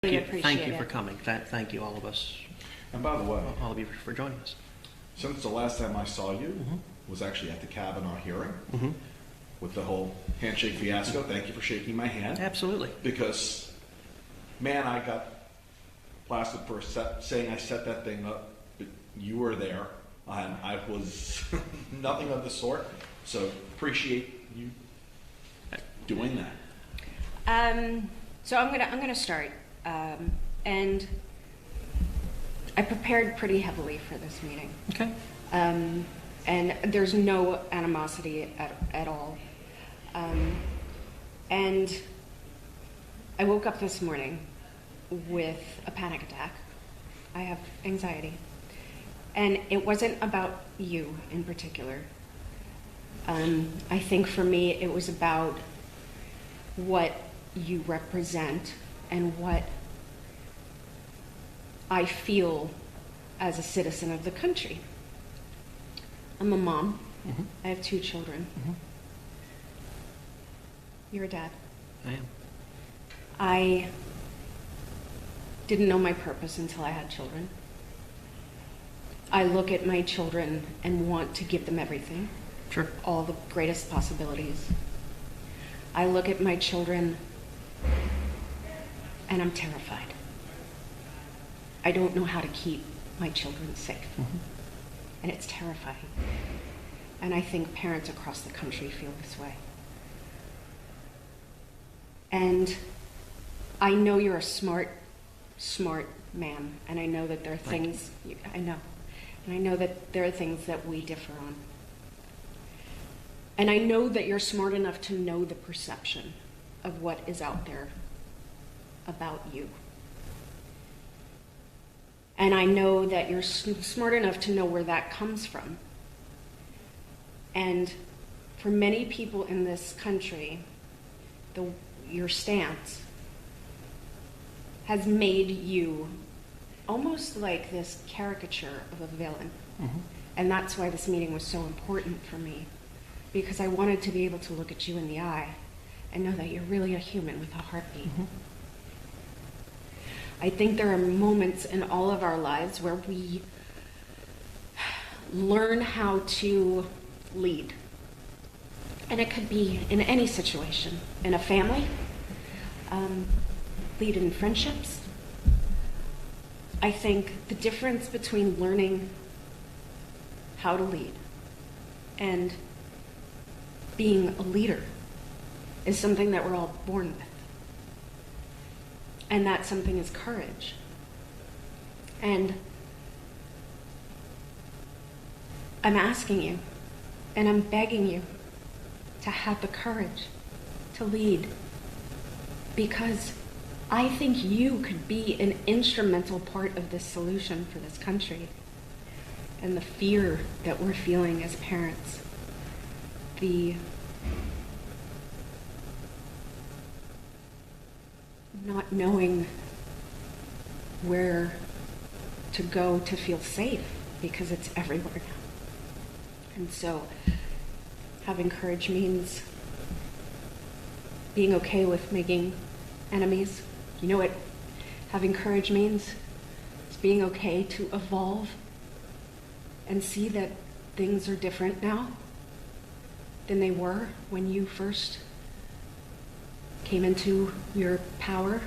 Really appreciate Thank you it. for coming. Thank you, all of us, And by the way, all of you for joining us. since the last time I saw you was actually at the Kavanaugh hearing with the whole handshake fiasco, thank you for shaking my hand. Absolutely. Because, man, I got blasted for saying I set that thing up, but you were there, and I was nothing of the sort. So appreciate you doing that. So I'm gonna start, and I prepared pretty heavily for this meeting, Okay. and there's no animosity at all. And I woke up this morning with a panic attack. I have anxiety, and it wasn't about you in particular. I think for me it was about what you represent and what I feel as a citizen of the country. I'm a mom. I have 2 children. You're a dad. I am. I didn't know my purpose until I had children. I look at my children and want to give them everything, Sure. all the greatest possibilities. I look at my children and I'm terrified. I don't know how to keep my children safe. And it's terrifying. And I think parents across the country feel this way. And I know you're a smart man, and I know that there are things, I know. And I know that there are things that we differ on. And I know that you're smart enough to know the perception of what is out there about you. And I know that you're smart enough to know where that comes from. And for many people in this country, your stance has made you almost like this caricature of a villain. And that's why this meeting was so important for me, because I wanted to be able to look at you in the eye and know that you're really a human with a heartbeat. I think there are moments in all of our lives where we learn how to lead. And it could be in any situation, in a family, lead in friendships. I think the difference between learning how to lead and being a leader is something that we're all born with. And that something is courage. And I'm asking you, and I'm begging you to have the courage to lead, because I think you could be an instrumental part of this solution for this country. And the fear that we're feeling as parents, the not knowing where to go to feel safe because it's everywhere now. And so having courage means being okay with making enemies. You know what having courage means? It's being okay to evolve and see that things are different now than they were when you first came into your power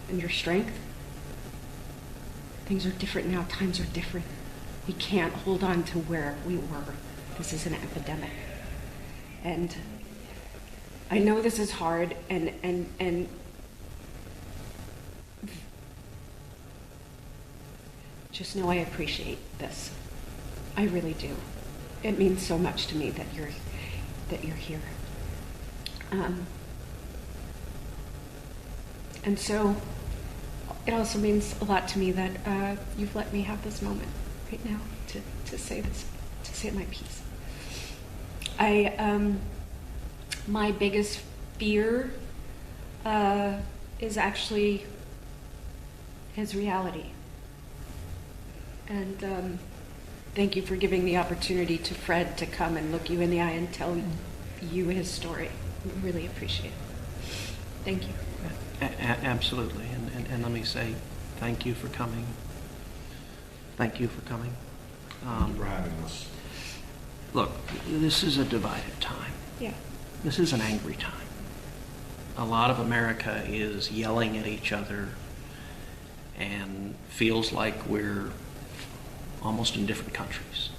and your strength. Things are different now. Times are different. We can't hold on to where we were. This is an epidemic. And I know this is hard, and just know I appreciate this. I really do. It means so much to me that you're here. And so it also means a lot to me that you've let me have this moment right now to say this, to say my piece. My biggest fear is actually his reality. And thank you for giving the opportunity to Fred to come and look you in the eye and tell you his story. We really appreciate it. Thank you. Absolutely. And let me say thank you for coming. Thank you for coming. Thank you for having us. Look, this is a divided time. Yeah. This is an angry time. A lot of America is yelling at each other and feels like we're almost in different countries.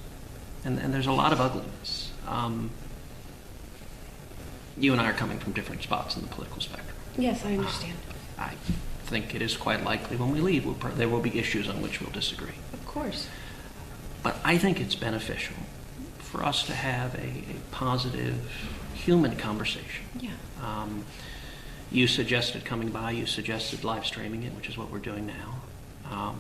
And there's a lot of ugliness. You and I are coming from different spots in the political spectrum. Yes, I understand. I think it is quite likely when we leave, there will be issues on which we'll disagree. Of course. But I think it's beneficial for us to have a positive human conversation. Yeah. You suggested coming by, you suggested live streaming it, which is what we're doing now.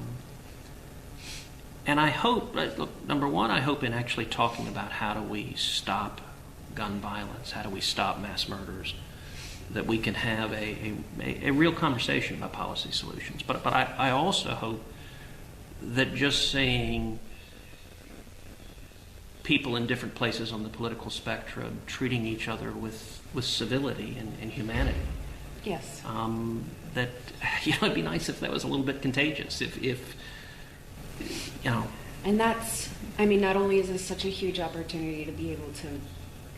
And I hope, look, number one, I hope in actually talking about how do we stop gun violence, how do we stop mass murders, that we can have a real conversation about policy solutions. But I also hope that just saying people in different places on the political spectrum treating each other with civility and humanity. Yes. That, it'd be nice if that was a little bit contagious. If And that's, not only is this such a huge opportunity to be able to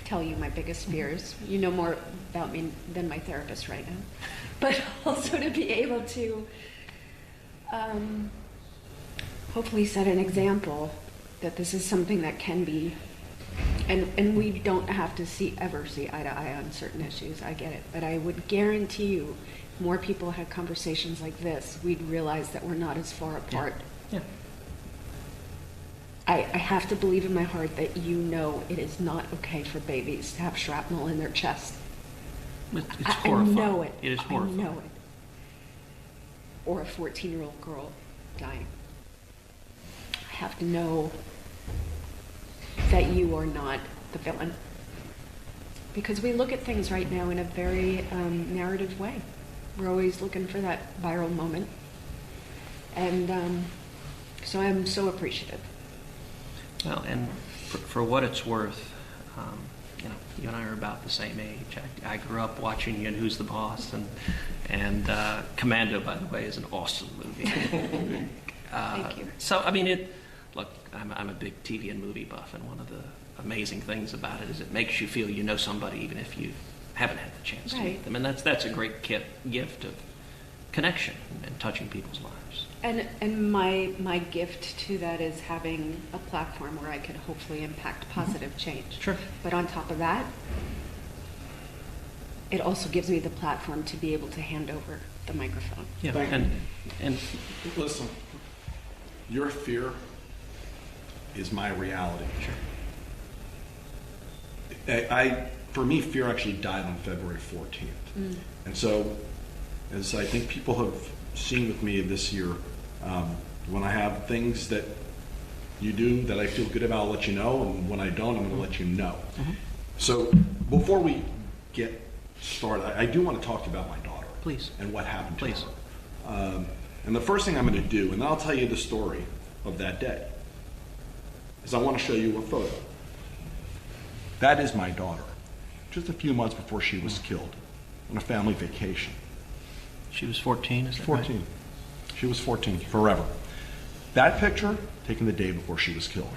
tell you my biggest fears, you know more about me than my therapist right now, but also to be able to hopefully set an example that this is something that can be, and we don't have to ever see eye to eye on certain issues, I get it, but I would guarantee you more people had conversations like this, we'd realize that we're not as far apart. Yeah. I have to believe in my heart that you know it is not okay for babies to have shrapnel in their chest. It's horrifying. I know it. It is horrifying. I know it. Or a 14-year-old girl dying. I have to know that you are not the villain. Because we look at things right now in a very narrative way. We're always looking for that viral moment. And so I'm so appreciative. Well, and for what it's worth, you and I are about the same age. I grew up watching you in Who's the Boss, and Commando, by the way, is an awesome movie. Thank you. So, look, I'm a big TV and movie buff, and one of the amazing things about it is it makes you feel you know somebody even if you haven't had the chance to meet them. And that's a great gift of connection and touching people's lives. And my gift to that is having a platform where I could hopefully impact positive change. Sure. But on top of that, it also gives me the platform to be able to hand over the microphone. Yeah. Thank And Listen, your fear is my reality. Sure. For me, fear actually died on February 14th. And so, as I think people have seen with me this year, when I have things that you do that I feel good about, I'll let you know, and when I don't, I'm going to let you know. So before we get started, I do want to talk to you about my daughter. Please. And what happened to Please. her. And the first thing I'm going to do, and I'll tell you the story of that day, is I want to show you a photo. That is my daughter, just a few months before she was killed on a family vacation. She was 14, is that 14. right? She was 14 forever. That picture, taken the day before she was killed.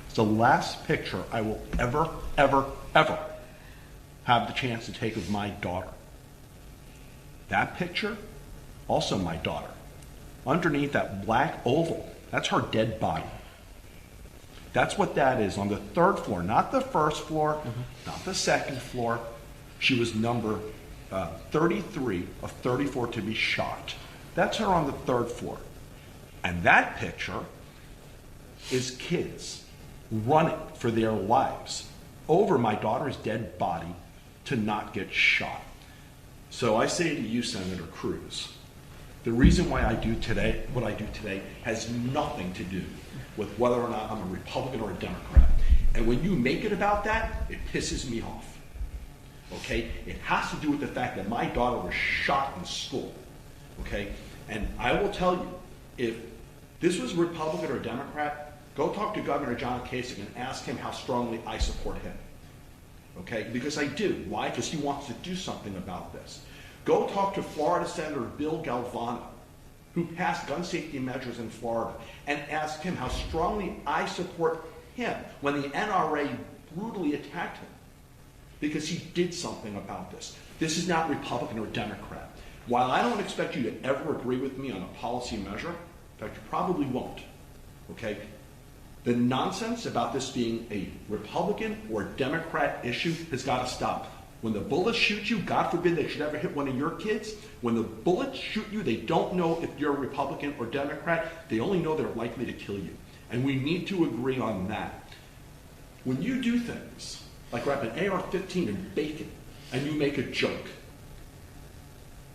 It's the last picture I will ever have the chance to take of my daughter. That picture, also my daughter. Underneath that black oval, that's her dead body. That's what that is on the third floor, not the first floor, not the second floor. She was number 33 of 34 to be shot. That's her on the third floor. And that picture is kids running for their lives over my daughter's dead body to not get shot. So I say to you, Senator Cruz, the reason why I do today what I do today has nothing to do with whether or not I'm a Republican or a Democrat. And when you make it about that, it pisses me off. Okay? It has to do with the fact that my daughter was shot in school. Okay? And I will tell you, if this was Republican or Democrat, go talk to Governor John Kasich and ask him how strongly I support him. Okay? Because I do. Why? Because he wants to do something about this. Go talk to Florida Senator Bill Galvano. who passed gun safety measures in Florida and asked him how strongly I support him when the NRA brutally attacked him because he did something about this. This is not Republican or Democrat. While I don't expect you to ever agree with me on a policy measure, in fact, you probably won't, okay? The nonsense about this being a Republican or Democrat issue has got to stop. When the bullets shoot you, God forbid they should ever hit one of your kids. When the bullets shoot you, they don't know if you're a Republican or Democrat. They only know they're likely to kill you. And we need to agree on that. When you do things like grab an AR-15 and bake it, and you make a joke,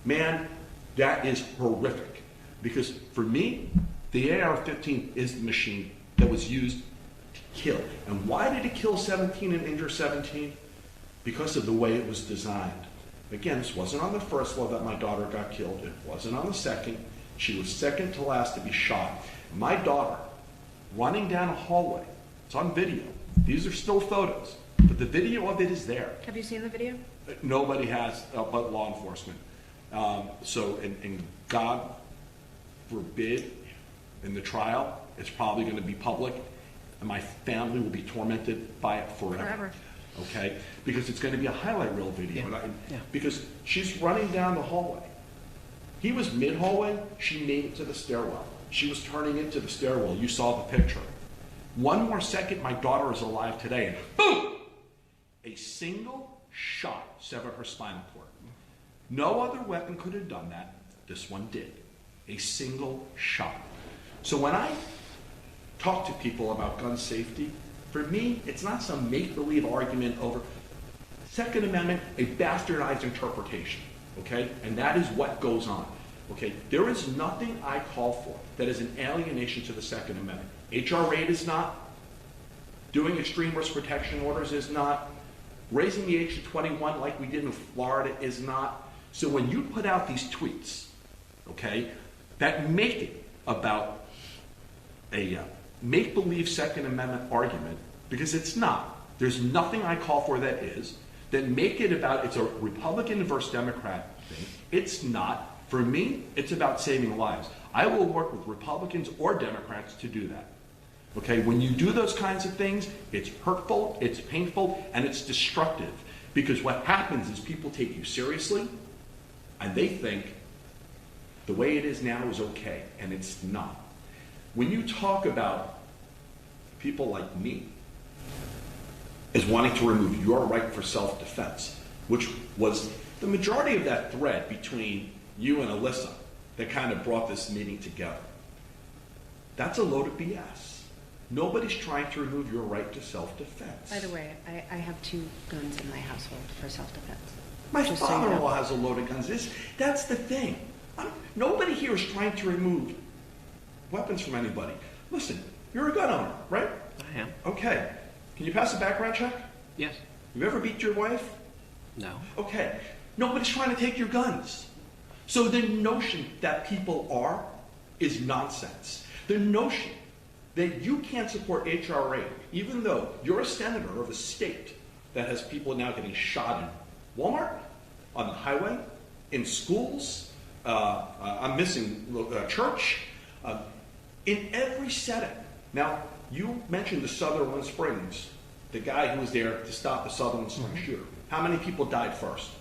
man, that is horrific. Because for me, the AR-15 is the machine that was used to kill. And why did it kill 17 and injure 17? Because of the way it was designed. Again, this wasn't on the first floor that my daughter got killed. It wasn't on the second. She was second to last to be shot. My daughter, running down a hallway, it's on video. These are still photos, but the video of it is there. Have you seen the video? Nobody has, but law enforcement. And God forbid, in the trial, it's probably going to be public, and my family will be tormented by it forever. Okay? Because it's going to be a highlight reel video. Yeah. Because she's running down the hallway. He was mid-hallway. She made it to the stairwell. She was turning into the stairwell. You saw the picture. One more second, my daughter is alive today, and boom! A single shot severed her spinal cord. No other weapon could have done that. This one did. A single shot. So when I talk to people about gun safety, for me, it's not some make-believe argument over Second Amendment, a bastardized interpretation, okay? And that is what goes on, okay? There is nothing I call for that is an alienation to the Second Amendment. H.R. 8 is not. Doing extreme risk protection orders is not. Raising the age to 21 like we did in Florida is not. So when you put out these tweets, okay, that make it about a make-believe Second Amendment argument, because it's not. There's nothing I call for that is. Then make it about it's a Republican versus Democrat thing. It's not. For me, it's about saving lives. I will work with Republicans or Democrats to do that. Okay, when you do those kinds of things, it's hurtful, it's painful, and it's destructive. Because what happens is people take you seriously, and they think the way it is now is okay, and it's not. When you talk about people like me as wanting to remove your right for self-defense, which was the majority of that thread between you and Alyssa that kind of brought this meeting together, that's a load of BS. Nobody's trying to remove your right to self-defense. By the way, I have 2 guns in my household for self-defense. My father-in-law has a load of guns. That's the thing. Nobody here is trying to remove weapons from anybody. Listen, you're a gun owner, right? I am. Okay. Can you pass a background check? Yes. You ever beat your wife? No. Okay. Nobody's trying to take your guns. So the notion that people are is nonsense. The notion that you can't support H.R. 8, even though you're a senator of a state that has people now getting shot in Walmart, on the highway, in schools, I'm missing church, in every setting. Now, you mentioned the Sutherland Springs, the guy who was there to stop the Sutherland Springs shooter. How many people died first?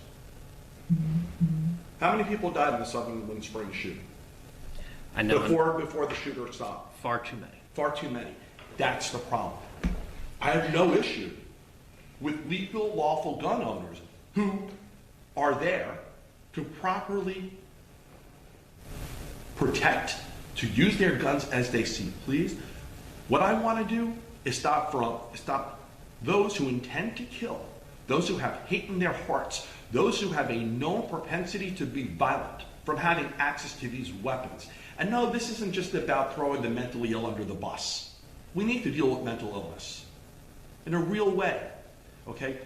How many people died in the Sutherland Springs shooting? I know. Before the shooter stopped? Far too many. Far too many. That's the problem. I have no issue with legal, lawful gun owners who are there to properly protect, to use their guns as they see please. What I want to do is stop those who intend to kill, those who have hate in their hearts, those who have a known propensity to be violent from having access to these weapons. And no, this isn't just about throwing the mentally ill under the bus. We need to deal with mental illness in a real way, okay?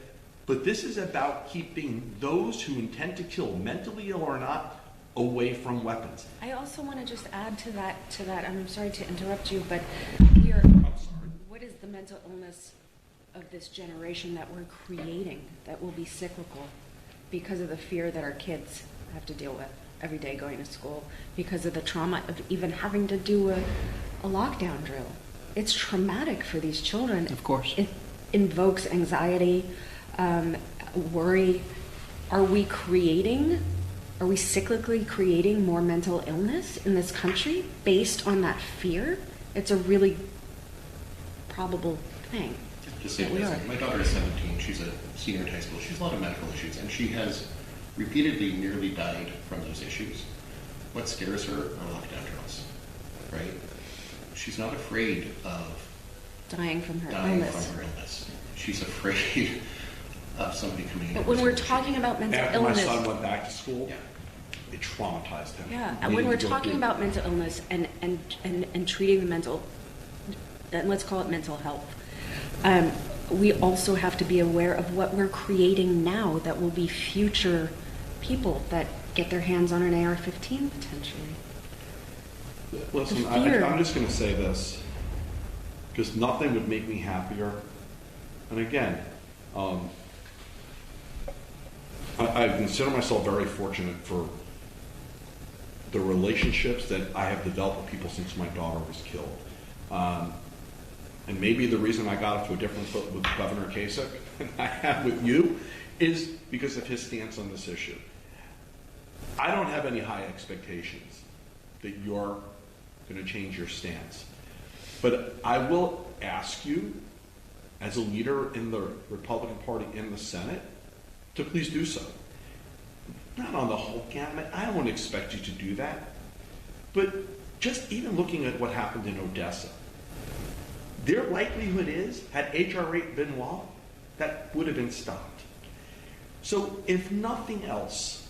But this is about keeping those who intend to kill, mentally ill or not, away from weapons. I also want to just add to that, I'm sorry to interrupt you, but what is the mental illness of this generation that we're creating that will be cyclical because of the fear that our kids have to deal with? every day going to school because of the trauma of even having to do a lockdown drill. It's traumatic for these children. Of course. It invokes anxiety, worry. Are we cyclically creating more mental illness in this country based on that fear? It's a really probable thing. Just say that we are. this. My daughter is 17. She's a senior in high school. She has a lot of medical issues, and she has repeatedly nearly died from those issues. What scares her are lockdown drills, right? She's not afraid of Dying from her dying illness. from her illness. She's afraid of somebody coming in. But when we're talking about mental After illness, my son went back to school, Yeah. it traumatized him. yeah, He and when needed we're to go talking through- about mental illness and treating the mental, then let's call it mental health. We also have to be aware of what we're creating now that will be future people that get their hands on an AR-15 potentially. Listen, The fear. I'm just going to say this, because nothing would make me happier. And again, I consider myself very fortunate for the relationships that I have developed with people since my daughter was killed. And maybe the reason I got off to a different foot with Governor Kasich than I have with you is because of his stance on this issue. I don't have any high expectations that you're going to change your stance. But I will ask you, as a leader in the Republican Party in the Senate, to please do so. Not on the whole gamut. I don't expect you to do that. But just even looking at what happened in Odessa, their likelihood is, had H.R. 8 been law, that would have been stopped. So if nothing else,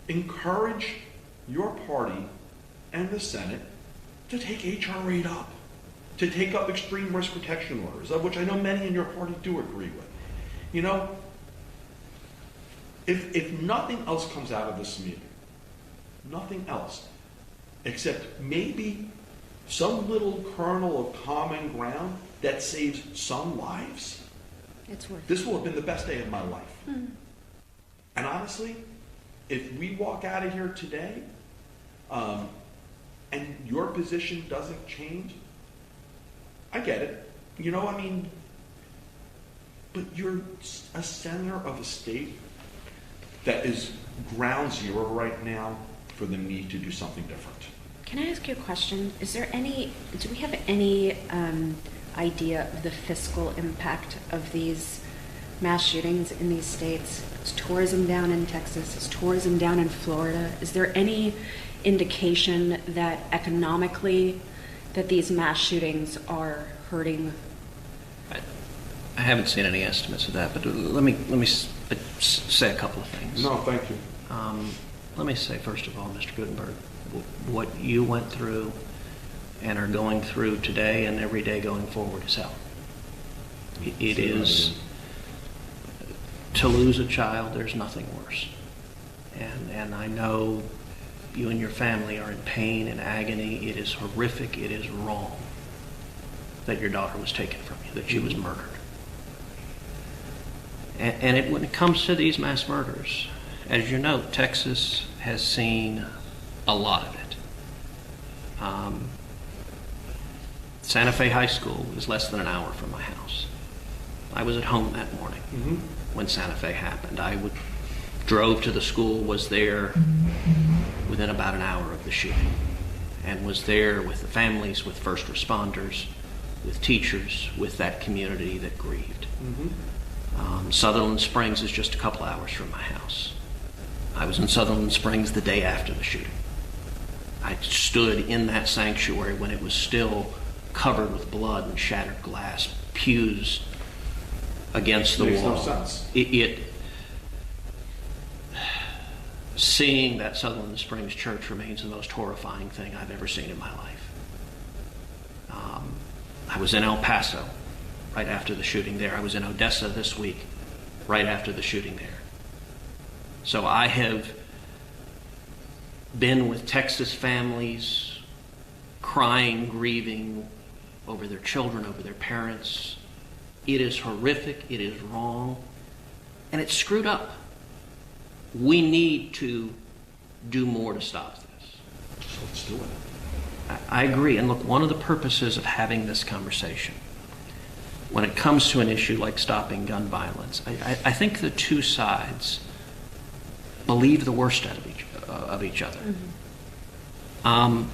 encourage your party and the Senate to take H.R. 8 up, to take up extreme risk protection orders, of which I know many in your party do agree with. You know, if nothing else comes out of this meeting, nothing else, except maybe some little kernel of common ground that saves some lives, It's worth it. this will have been the best day of my life. And honestly, if we walk out of here today and your position doesn't change, I get it. You know, I mean, but you're a senator of a state that is ground zero right now for the need to do something different. Can I ask you a question? Do we have any idea of the fiscal impact of these mass shootings in these states? Is tourism down in Texas? Is tourism down in Florida? Is there any indication that economically that these mass shootings are hurting? I haven't seen any estimates of that, but let me say a couple of things. No, thank you. Let me say, first of all, Mr. Gutenberg, what you went through and are going through today and every day going forward is hell. It is, to lose a child, there's nothing worse. And I know you and your family are in pain and agony. It is horrific. It is wrong that your daughter was taken from you, that she was murdered. And when it comes to these mass murders, as you know, Texas has seen a lot of it. Santa Fe High School is less than an hour from my house. I was at home that morning when Santa Fe happened. Drove to the school, was there within about an hour of the shooting, and was there with the families, with first responders, with teachers, with that community that grieved. Sutherland Springs is just a couple hours from my house. I was in Sutherland Springs the day after the shooting. I stood in that sanctuary when it was still covered with blood and shattered glass, pews against the Makes wall. no sense. Seeing that Sutherland Springs Church remains the most horrifying thing I've ever seen in my life. I was in El Paso right after the shooting there. I was in Odessa this week right after the shooting there. So I have been with Texas families crying, grieving over their children, over their parents. It is horrific, it is wrong, and it's screwed up. We need to do more to stop this. So let's do it. I agree. And look, one of the purposes of having this conversation, when it comes to an issue like stopping gun violence, I think the two sides believe the worst out of each other. Mm-hmm.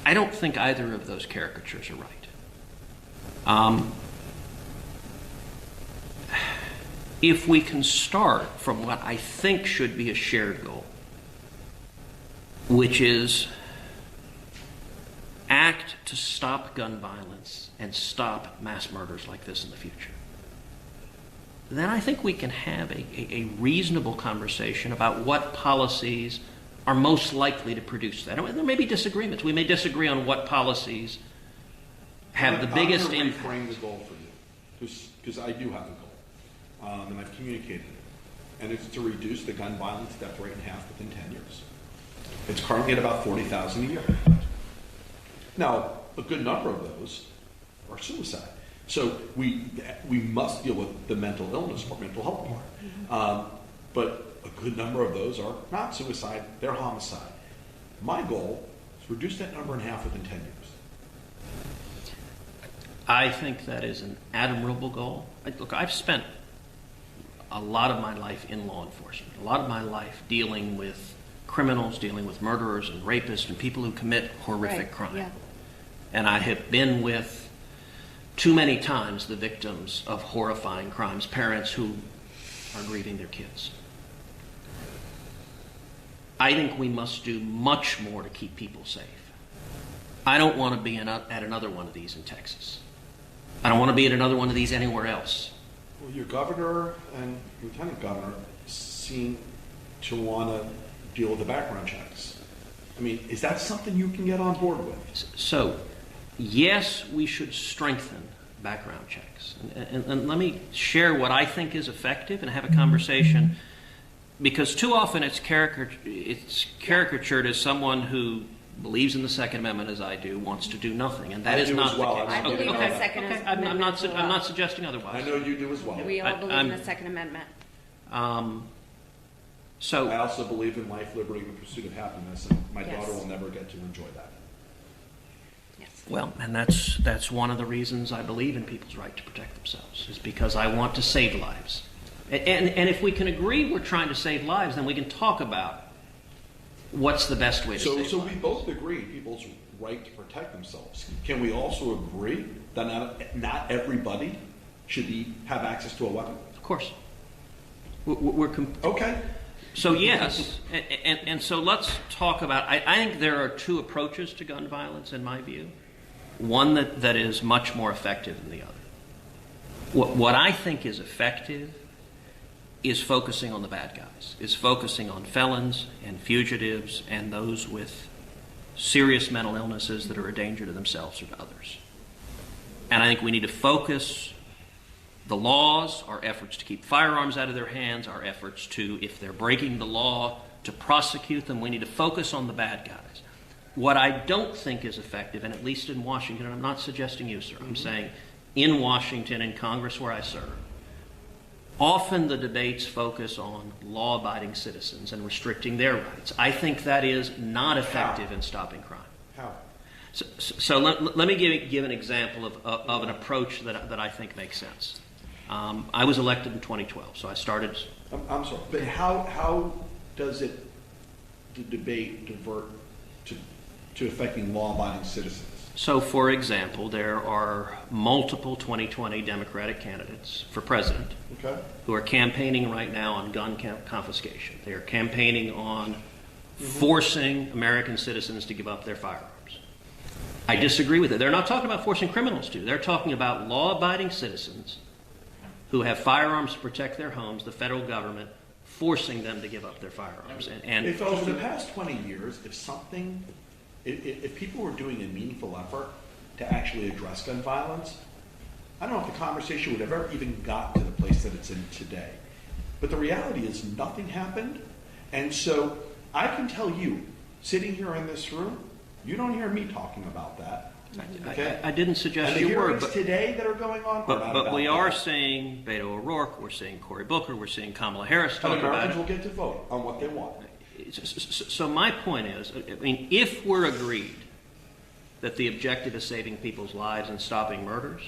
I don't think either of those caricatures are right. If we can start from what I think should be a shared goal, which is act to stop gun violence and stop mass murders like this in the future, then I think we can have a reasonable conversation about what policies are most likely to produce that. There may be disagreements. We may disagree on what policies have the biggest impact. I'm going to reframe the goal for you, because I do have a goal, and I've communicated it, and it's to reduce the gun violence death rate in half within 10 years. It's currently at about 40,000 a year. Now, a good number of those are suicide. So we must deal with the mental illness or mental health part. But a good number of those are not suicide, they're homicide. My goal is to reduce that number in half within 10 years. I think that is an admirable goal. Look, I've spent a lot of my life in law enforcement, a lot of my life dealing with criminals, dealing with murderers and rapists and people who commit horrific crime. Yeah. And I have been with, too many times, the victims of horrifying crimes, parents who are grieving their kids. I think we must do much more to keep people safe. I don't want to be at another one of these in Texas. I don't want to be at another one of these anywhere else. Well, your governor and lieutenant governor seem to want to deal with the background checks. I mean, is that something you can get on board with? So, yes, we should strengthen background checks. And let me share what I think is effective and have a conversation, because too often it's caricatured as someone who believes in the Second Amendment as I do, wants to do nothing, and that is not the case. I believe in the Second Amendment. I'm not suggesting otherwise. I know you do as well. We all believe in the Second Amendment. So I also believe in life, liberty, and the pursuit of happiness, and my daughter will never get to enjoy that. Yes. Well, and that's one of the reasons I believe in people's right to protect themselves, is because I want to save lives. And if we can agree we're trying to save lives, then we can talk about what's the best way to save lives. So we both agree people's right to protect themselves. Can we also agree that not everybody should have access to a weapon? Of course. Okay. So yes, and so let's talk about, I think there are two approaches to gun violence in my view. One that is much more effective than the other. What I think is effective is focusing on the bad guys, is focusing on felons and fugitives and those with serious mental illnesses that are a danger to themselves or to others. And I think we need to focus the laws, our efforts to keep firearms out of their hands, our efforts to, if they're breaking the law, to prosecute them. We need to focus on the bad guys. What I don't think is effective, and at least in Washington, and I'm not suggesting you, sir, I'm saying in Washington, in Congress where I serve, often the debates focus on law-abiding citizens and restricting their rights. I think that is not effective in stopping crime. How? So let me give an example of an approach that I think makes sense. I was elected in 2012, so I started... I'm sorry, but how does the debate divert to affecting law-abiding citizens? So, for example, there are multiple 2020 Democratic candidates for president who are campaigning right now on gun confiscation. They are campaigning on forcing American citizens to give up their firearms. I disagree with it. They're not talking about forcing criminals to. They're talking about law-abiding citizens who have firearms to protect their homes, the federal government forcing them to give up their firearms. And if over the past 20 years, if people were doing a meaningful effort to actually address gun violence, I don't know if the conversation would have ever even gotten to the place that it's in today. But the reality is nothing happened. And so I can tell you, sitting here in this room, you don't hear me talking about that. Okay? I didn't suggest you were. But today that are going on. But we are seeing Beto O'Rourke, we're seeing Cory Booker, we're seeing Kamala Harris talk about it. Americans will get to vote on what they want. So my point is, I mean, if we're agreed that the objective is saving people's lives and stopping murders,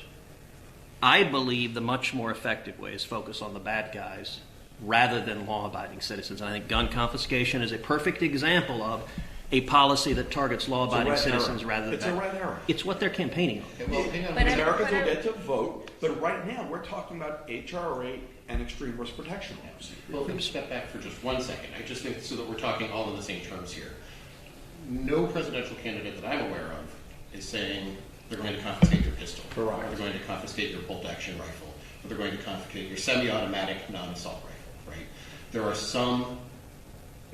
I believe the much more effective way is focus on the bad guys rather than law-abiding citizens. And I think gun confiscation is a perfect example of a policy that targets law-abiding citizens rather than It's a red herring. It's what they're campaigning on. Okay, well, hang on. But Americans will get to vote, but right now we're talking about HR 8 and extreme risk protection laws. Well, if we step back for just 1 second, I just think so that we're talking all in the same terms here. No presidential candidate that I'm aware of is saying they're going to confiscate your pistol. Correct. Or they're going to confiscate your bolt-action rifle. Or they're going to confiscate your semi-automatic non-assault rifle, right? There are some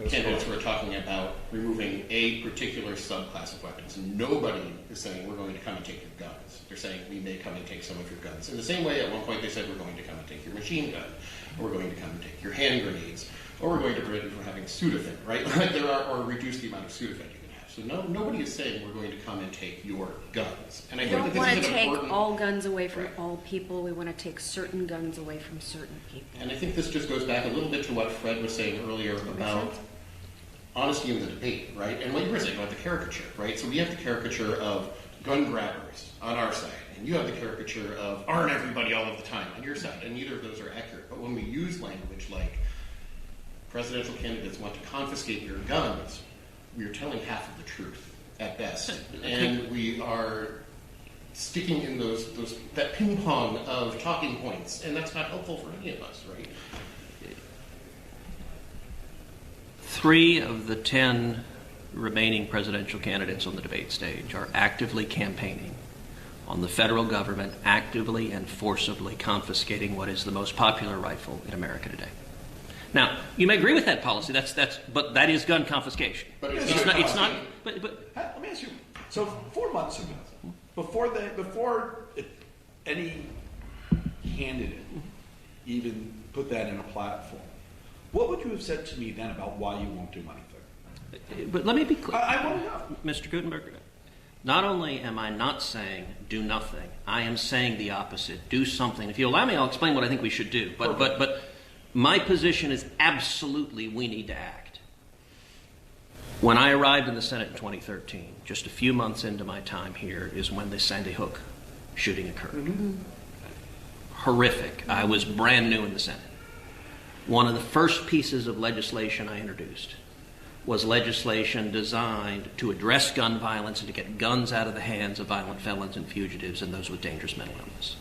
candidates who are talking about removing a particular subclass of weapons. Nobody is saying we're going to come and take your guns. They're saying we may come and take some of your guns. In the same way, at one point they said we're going to come and take your machine gun, or we're going to come and take your hand grenades, or we're going to prevent you from having Sudafed, right? or reduce the amount of Sudafed you can have. So nobody is saying we're going to come and take your guns. And I We think don't that want this to is an take important. all guns away from Right. all people. We want to take certain guns away from certain people. And I think this just goes back a little bit to what Fred was saying earlier about honesty in the debate, right? And what you were saying about the caricature, right? So we have the caricature of gun grabbers on our side, and you have the caricature of arm everybody all of the time on your side, and neither of those are accurate. But when we use language like presidential candidates want to confiscate your guns, we are telling half of the truth at best. And we are sticking in that ping pong of talking points, and that's not helpful for any of us, right? 3 of the 10 remaining presidential candidates on the debate stage are actively campaigning on the federal government actively and forcibly confiscating what is the most popular rifle in America today. Now, you may agree with that policy. But that is gun confiscation. But It's not. But Let me ask you. So 4 months ago, before any candidate even put that in a platform, what would you have said to me then about why you won't do anything? But let me be clear, I want to know. Mr. Gutenberg. Not only am I not saying do nothing, I am saying the opposite. Do something. If you allow me, I'll explain what I think we should do. But my position is absolutely we need to act. When I arrived in the Senate in 2013, just a few months into my time here, is when the Sandy Hook shooting occurred. Mm-hmm. Horrific. I was brand new in the Senate. One of the first pieces of legislation I introduced was legislation designed to address gun violence and to get guns out of the hands of violent felons and fugitives and those with dangerous mental illness.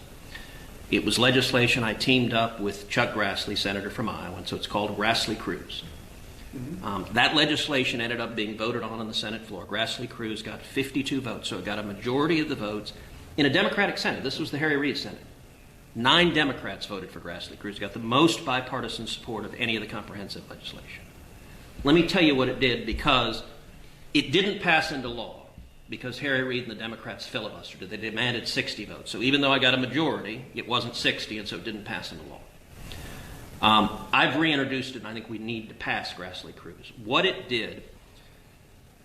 It was legislation I teamed up with Chuck Grassley, senator from Iowa, and so it's called Grassley-Cruz. Mm-hmm. That legislation ended up being voted on the Senate floor. Grassley-Cruz got 52 votes, so it got a majority of the votes in a Democratic Senate. This was the Harry Reid Senate. 9 Democrats voted for Grassley-Cruz. It got the most bipartisan support of any of the comprehensive legislation. Let me tell you what it did, because it didn't pass into law because Harry Reid and the Democrats filibustered it. They demanded 60 votes. So even though I got a majority, it wasn't 60, and so it didn't pass into law. I've reintroduced it, and I think we need to pass Grassley-Cruz. What it did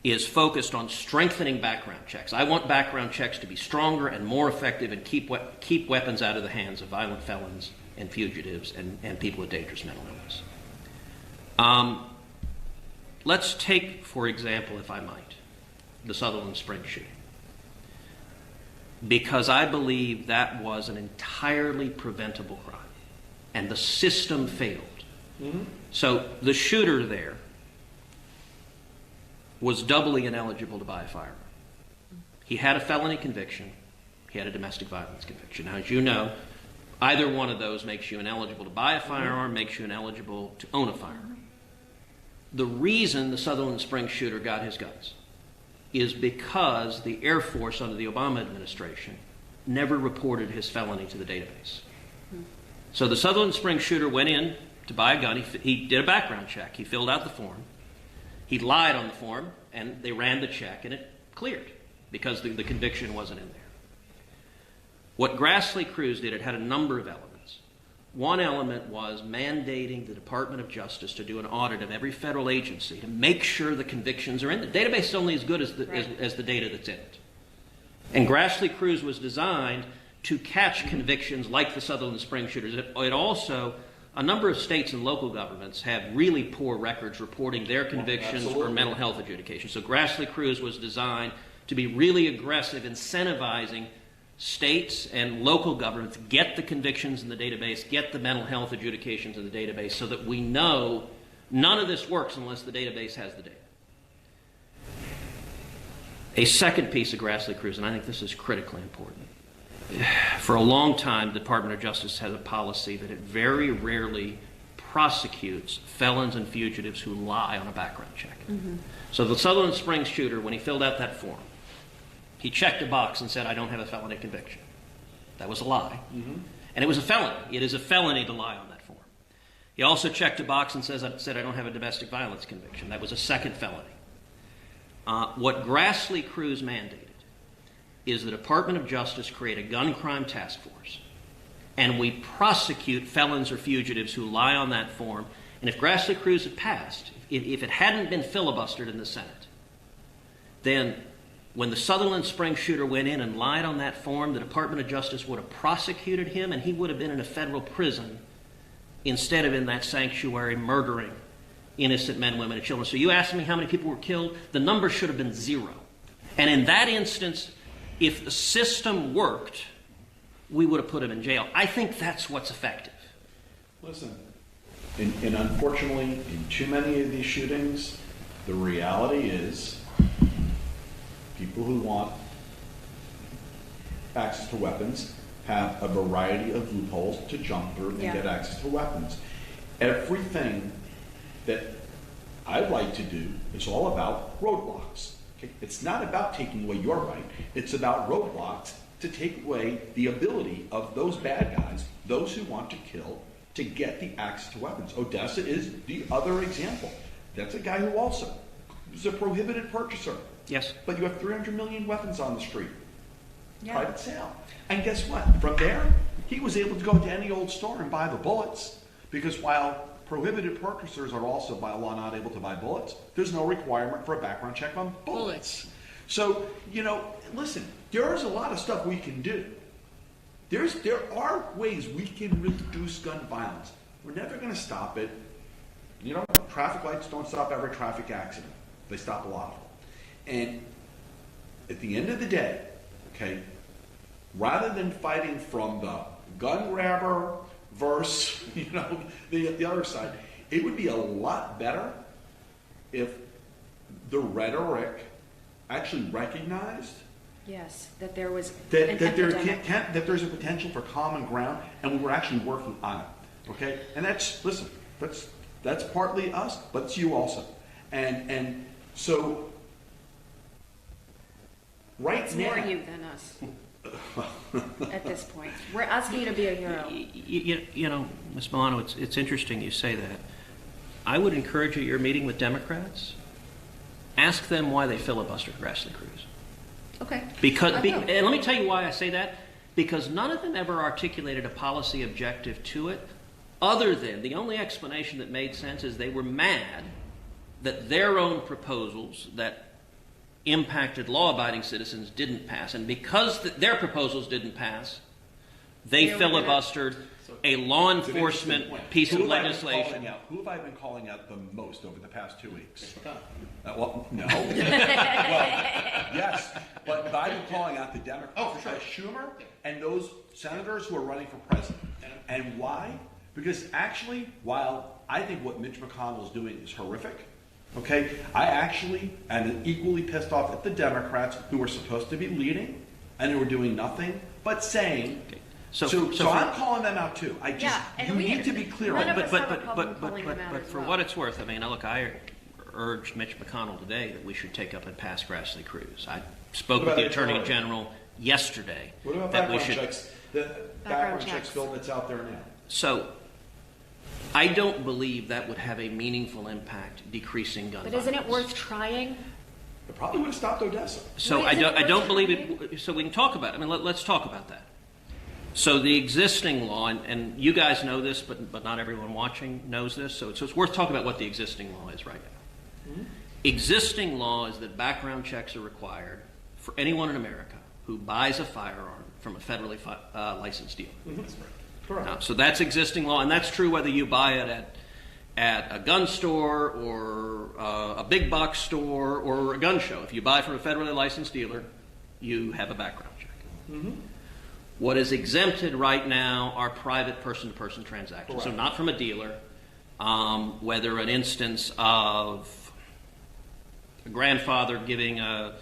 is focused on strengthening background checks. I want background checks to be stronger and more effective and keep weapons out of the hands of violent felons and fugitives and people with dangerous mental illness. Let's take, for example, if I might, the Sutherland Springs shooting. Because I believe that was an entirely preventable crime. And the system failed. Mm-hmm. So the shooter there was doubly ineligible to buy a firearm. He had a felony conviction. He had a domestic violence conviction. Now, as you know, either one of those makes you ineligible to buy a firearm, makes you ineligible to own a firearm. The reason the Sutherland Springs shooter got his guns is because the Air Force under the Obama administration never reported his felony to the database. So the Sutherland Springs shooter went in to buy a gun. He did a background check. He filled out the form. He lied on the form, and they ran the check, and it cleared because the conviction wasn't in there. What Grassley-Cruz did, it had a number of elements. One element was mandating the Department of Justice to do an audit of every federal agency to make sure the convictions are in. The database is only as good as the data that's in it. And Grassley-Cruz was designed to catch convictions like the Sutherland Springs shooters. It also a number of states and local governments have really poor records reporting their convictions for mental health adjudication. So Grassley-Cruz was designed to be really aggressive, incentivizing states and local governments get the convictions in the database, get the mental health adjudications in the database, so that we know none of this works unless the database has the data. A second piece of Grassley-Cruz, and I think this is critically important. For a long time, the Department of Justice has a policy that it very rarely prosecutes felons and fugitives who lie on a background check. So the Sutherland Springs shooter, when he filled out that form, he checked a box and said, I don't have a felony conviction. That was a lie. And it was a felony. It is a felony to lie on that form. He also checked a box and said, I don't have a domestic violence conviction. That was a second felony. What Grassley-Cruz mandated is the Department of Justice create a gun crime task force, and we prosecute felons or fugitives who lie on that form. And if Grassley-Cruz had passed, if it hadn't been filibustered in the Senate, then when the Sutherland Springs shooter went in and lied on that form, the Department of Justice would have prosecuted him, and he would have been in a federal prison instead of in that sanctuary murdering innocent men, women, and children. So you asked me how many people were killed. The number should have been 0. And in that instance, if the system worked, we would have put him in jail. I think that's what's effective. Listen, and unfortunately, in too many of these shootings, the reality is people who want access to weapons have a variety of loopholes to jump through and get access to weapons. Everything that I'd like to do is all about roadblocks. Okay? It's not about taking away your right. It's about roadblocks to take away the ability of those bad guys, those who want to kill, to get the access to weapons. Odessa is the other example. That's a guy who also is a prohibited purchaser. Yes. But you have 300 million weapons on the street. Yeah. Private sale. And guess what? From there, he was able to go to any old store and buy the bullets, because while prohibited purchasers are also by law not able to buy bullets, there's no requirement for a background check on bullets. So, listen, there's a lot of stuff we can do. There are ways we can reduce gun violence. We're never going to stop it. Traffic lights don't stop every traffic accident. They stop a lot of them. And at the end of the day, okay, rather than fighting from the gun grabber versus, the other side, it would be a lot better if the rhetoric actually recognized that there was that there's a potential for common ground, and we were actually working on it. Okay, and that's partly us, but it's you also, and so right it's now, more you than us. At this point, we're asking you to be a hero. Ms. Milano, it's interesting you say that. I would encourage you, you're meeting with Democrats, ask them why they filibustered Grassley-Cruz. Okay. And let me tell you why I say that. Because none of them ever articulated a policy objective to it, other than the only explanation that made sense is they were mad that their own proposals that impacted law-abiding citizens didn't pass. And because their proposals didn't pass, they filibustered a law enforcement piece of legislation. Who have I been calling out the most over the past 2 weeks? No. Well, yes. But I've been calling out the Democrats. Oh, for sure. Schumer and those senators who are running for president. And why? Because actually, while I think what Mitch McConnell is doing is horrific, okay, I actually am equally pissed off at the Democrats who were supposed to be leading and who were doing nothing but saying. Okay. So I'm calling them out too. You need to be clear on it. But for what it's worth, I urged Mitch McConnell today that we should take up and pass Grassley-Cruz. I spoke with the Attorney General yesterday. What about background checks? The background checks bill that's out there now. So I don't believe that would have a meaningful impact decreasing gun violence. But isn't it worth trying? It probably would have stopped Odessa. So I don't believe it. So we can talk about it. Let's talk about that. So the existing law, and you guys know this, but not everyone watching knows this, so it's worth talking about what the existing law is right now. Mm-hmm. Existing law is that background checks are required for anyone in America who buys a firearm from a federally licensed dealer. Mm-hmm. Correct. So that's existing law, and that's true whether you buy it at a gun store or a big box store or a gun show. If you buy from a federally licensed dealer, you have a background check. Mm-hmm. What is exempted right now are private person-to-person transactions. Correct. So not from a dealer, whether an instance of a grandfather giving a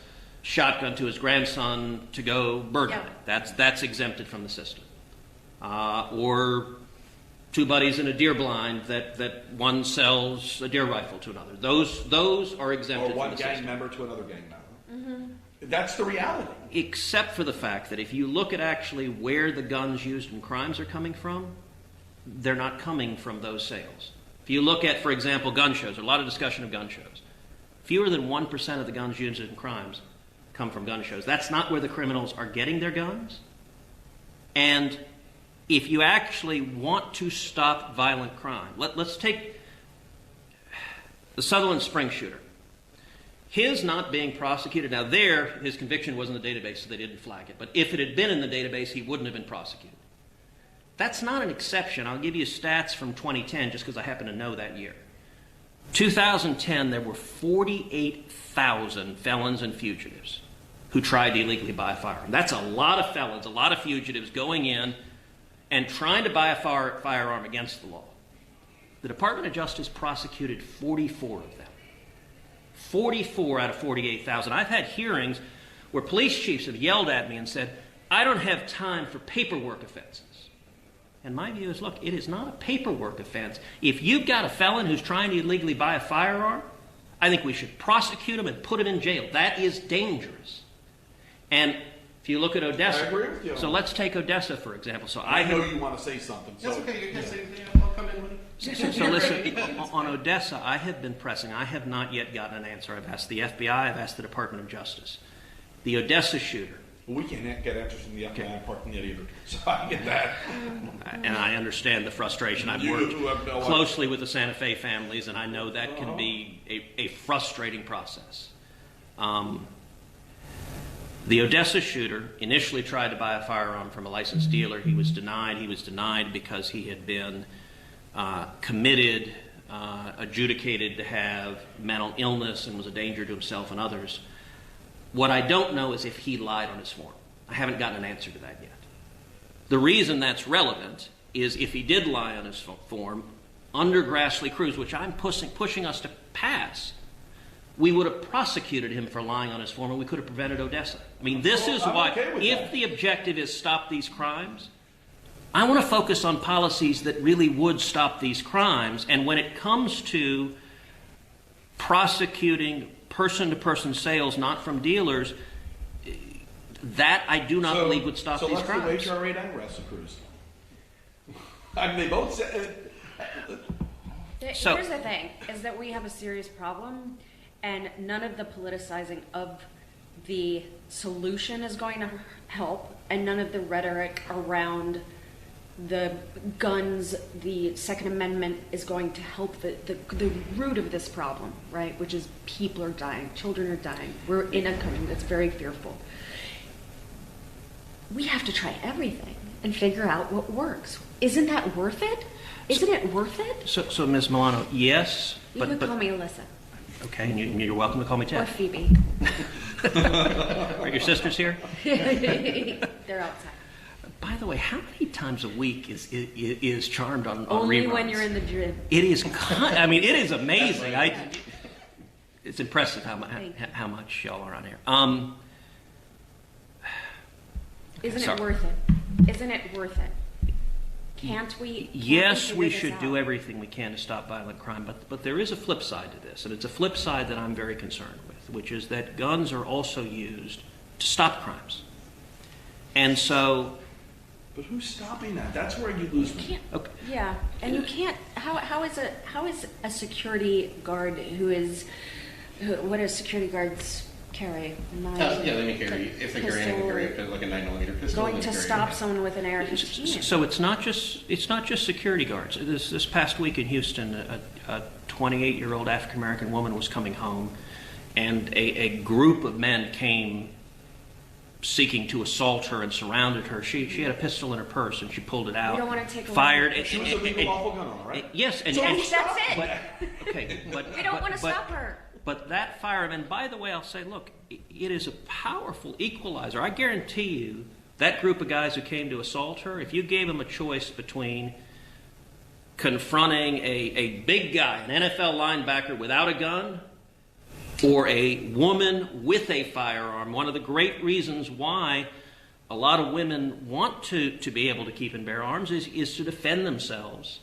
shotgun to his grandson to go bird hunting. That's exempted from the system. Or two buddies in a deer blind that one sells a deer rifle to another. Those are exempted Or one from the gang system. member to another gang member. That's the reality. Except for the fact that if you look at actually where the guns used in crimes are coming from, they're not coming from those sales. If you look at, for example, gun shows, a lot of discussion of gun shows. Fewer than 1% of the guns used in crimes come from gun shows. That's not where the criminals are getting their guns. And if you actually want to stop violent crime, let's take the Sutherland Springs shooter. His not being prosecuted, now his conviction was in the database, so they didn't flag it. But if it had been in the database, he wouldn't have been prosecuted. That's not an exception. I'll give you stats from 2010 just because I happen to know that year. 2010, there were 48,000 felons and fugitives who tried to illegally buy a firearm. That's a lot of felons, a lot of fugitives going in and trying to buy a firearm against the law. The Department of Justice prosecuted 44 of them. 44 out of 48,000. I've had hearings where police chiefs have yelled at me and said, I don't have time for paperwork offenses. And my view is, look, it is not a paperwork offense. If you've got a felon who's trying to illegally buy a firearm, I think we should prosecute him and put him in jail. That is dangerous. And if you look at Odessa, I agree with you. so let's take Odessa, for example. So I know you want to say something. That's So, okay, you can say anything, I'll come in with it. So listen, on Odessa, I have been pressing. I have not yet gotten an answer. I've asked the FBI, I've asked the Department of Justice. The Odessa shooter, we can't get answers from the FBI parking yet either. So I get that. and I understand the frustration. I've You worked have no closely with the Santa Fe families, and I know that can be a frustrating process. The Odessa shooter initially tried to buy a firearm from a licensed dealer. He was denied. He was denied because he had been committed, adjudicated to have mental illness and was a danger to himself and others. What I don't know is if he lied on his form. I haven't gotten an answer to that yet. The reason that's relevant is if he did lie on his form, under Grassley-Cruz, which I'm pushing us to pass, we would have prosecuted him for lying on his form and we could have prevented Odessa. I mean, this is I'm why, okay with if that. the objective is stop these crimes, I want to focus on policies that really would stop these crimes. And when it comes to prosecuting person-to-person sales not from dealers, that I do not believe would stop these crimes. So let's do HR rate and Grassley-Cruz. I mean, they both said... So- Here's the thing, is that we have a serious problem, and none of the politicizing of the solution is going to help, and none of the rhetoric around the guns, the Second Amendment is going to help the root of this problem, right? Which is people are dying, children are dying. We're in a country that's very fearful. We have to try everything and figure out what works. Isn't that worth it? Isn't it worth it? So Ms. Milano, yes, You can call me Alyssa okay, and you're welcome to call me or Ted. Phoebe. Are your sisters here? They're outside. By the way, how many times a week is Charmed on Only reruns? when you're in the gym. It is. I mean, it is amazing. It's impressive how much y'all are on here. Isn't sorry. it worth it? Isn't it worth it? Can't we? Yes, we figure should this do out? everything we can to stop violent crime, but there is a flip side to this, and it's a flip side that I'm very concerned with, which is that guns are also used to stop crimes. And so... But who's stopping that? That's where you lose me. Can't, Okay. yeah, and you can't. How is a security guard what do security guards carry? Yeah, they may carry, if they carry anything, carry like a 9mm pistol. Going they to carry stop it. someone with an AR-15. So it's not just security guards. This past week in Houston, a 28-year-old African-American woman was coming home, and a group of men came seeking to assault her and surrounded her. She had a pistol in her purse and she pulled it out. We don't want to take away. Fired. She was a legal lawful gun owner, right? Yes, and So and- we that's it. But, okay, but We don't want to but- stop her. But that firearm, and by the way, I'll say, look, it is a powerful equalizer. I guarantee you, that group of guys who came to assault her, if you gave them a choice between confronting a big guy, an NFL linebacker without a gun, or a woman with a firearm, one of the great reasons why a lot of women want to be able to keep and bear arms is to defend themselves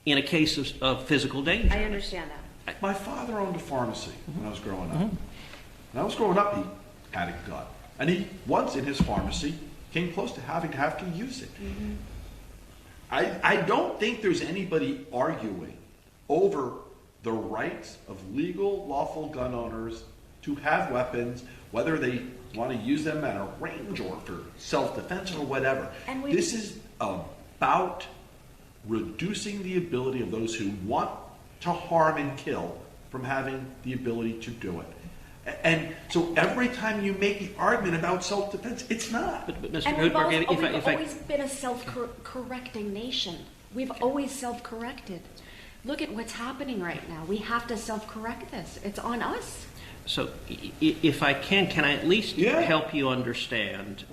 in a case of physical danger. I understand that. My father owned a pharmacy when I was growing up. When I was growing up, he had a gun. And he, once in his pharmacy, came close to having to use it. I don't think there's anybody arguing over the rights of legal, lawful gun owners to have weapons, whether they want to use them at a range or for self-defense or whatever. And This is about reducing the ability of those who want to harm and kill from having the ability to do it. And so every time you make the argument about self-defense, it's not. But Mr. And we've Goodberg, always, always been a self-correcting nation. We've always self-corrected. Look at what's happening right now. We have to self-correct this. It's on us. So, if I can I at least Yeah. help you understand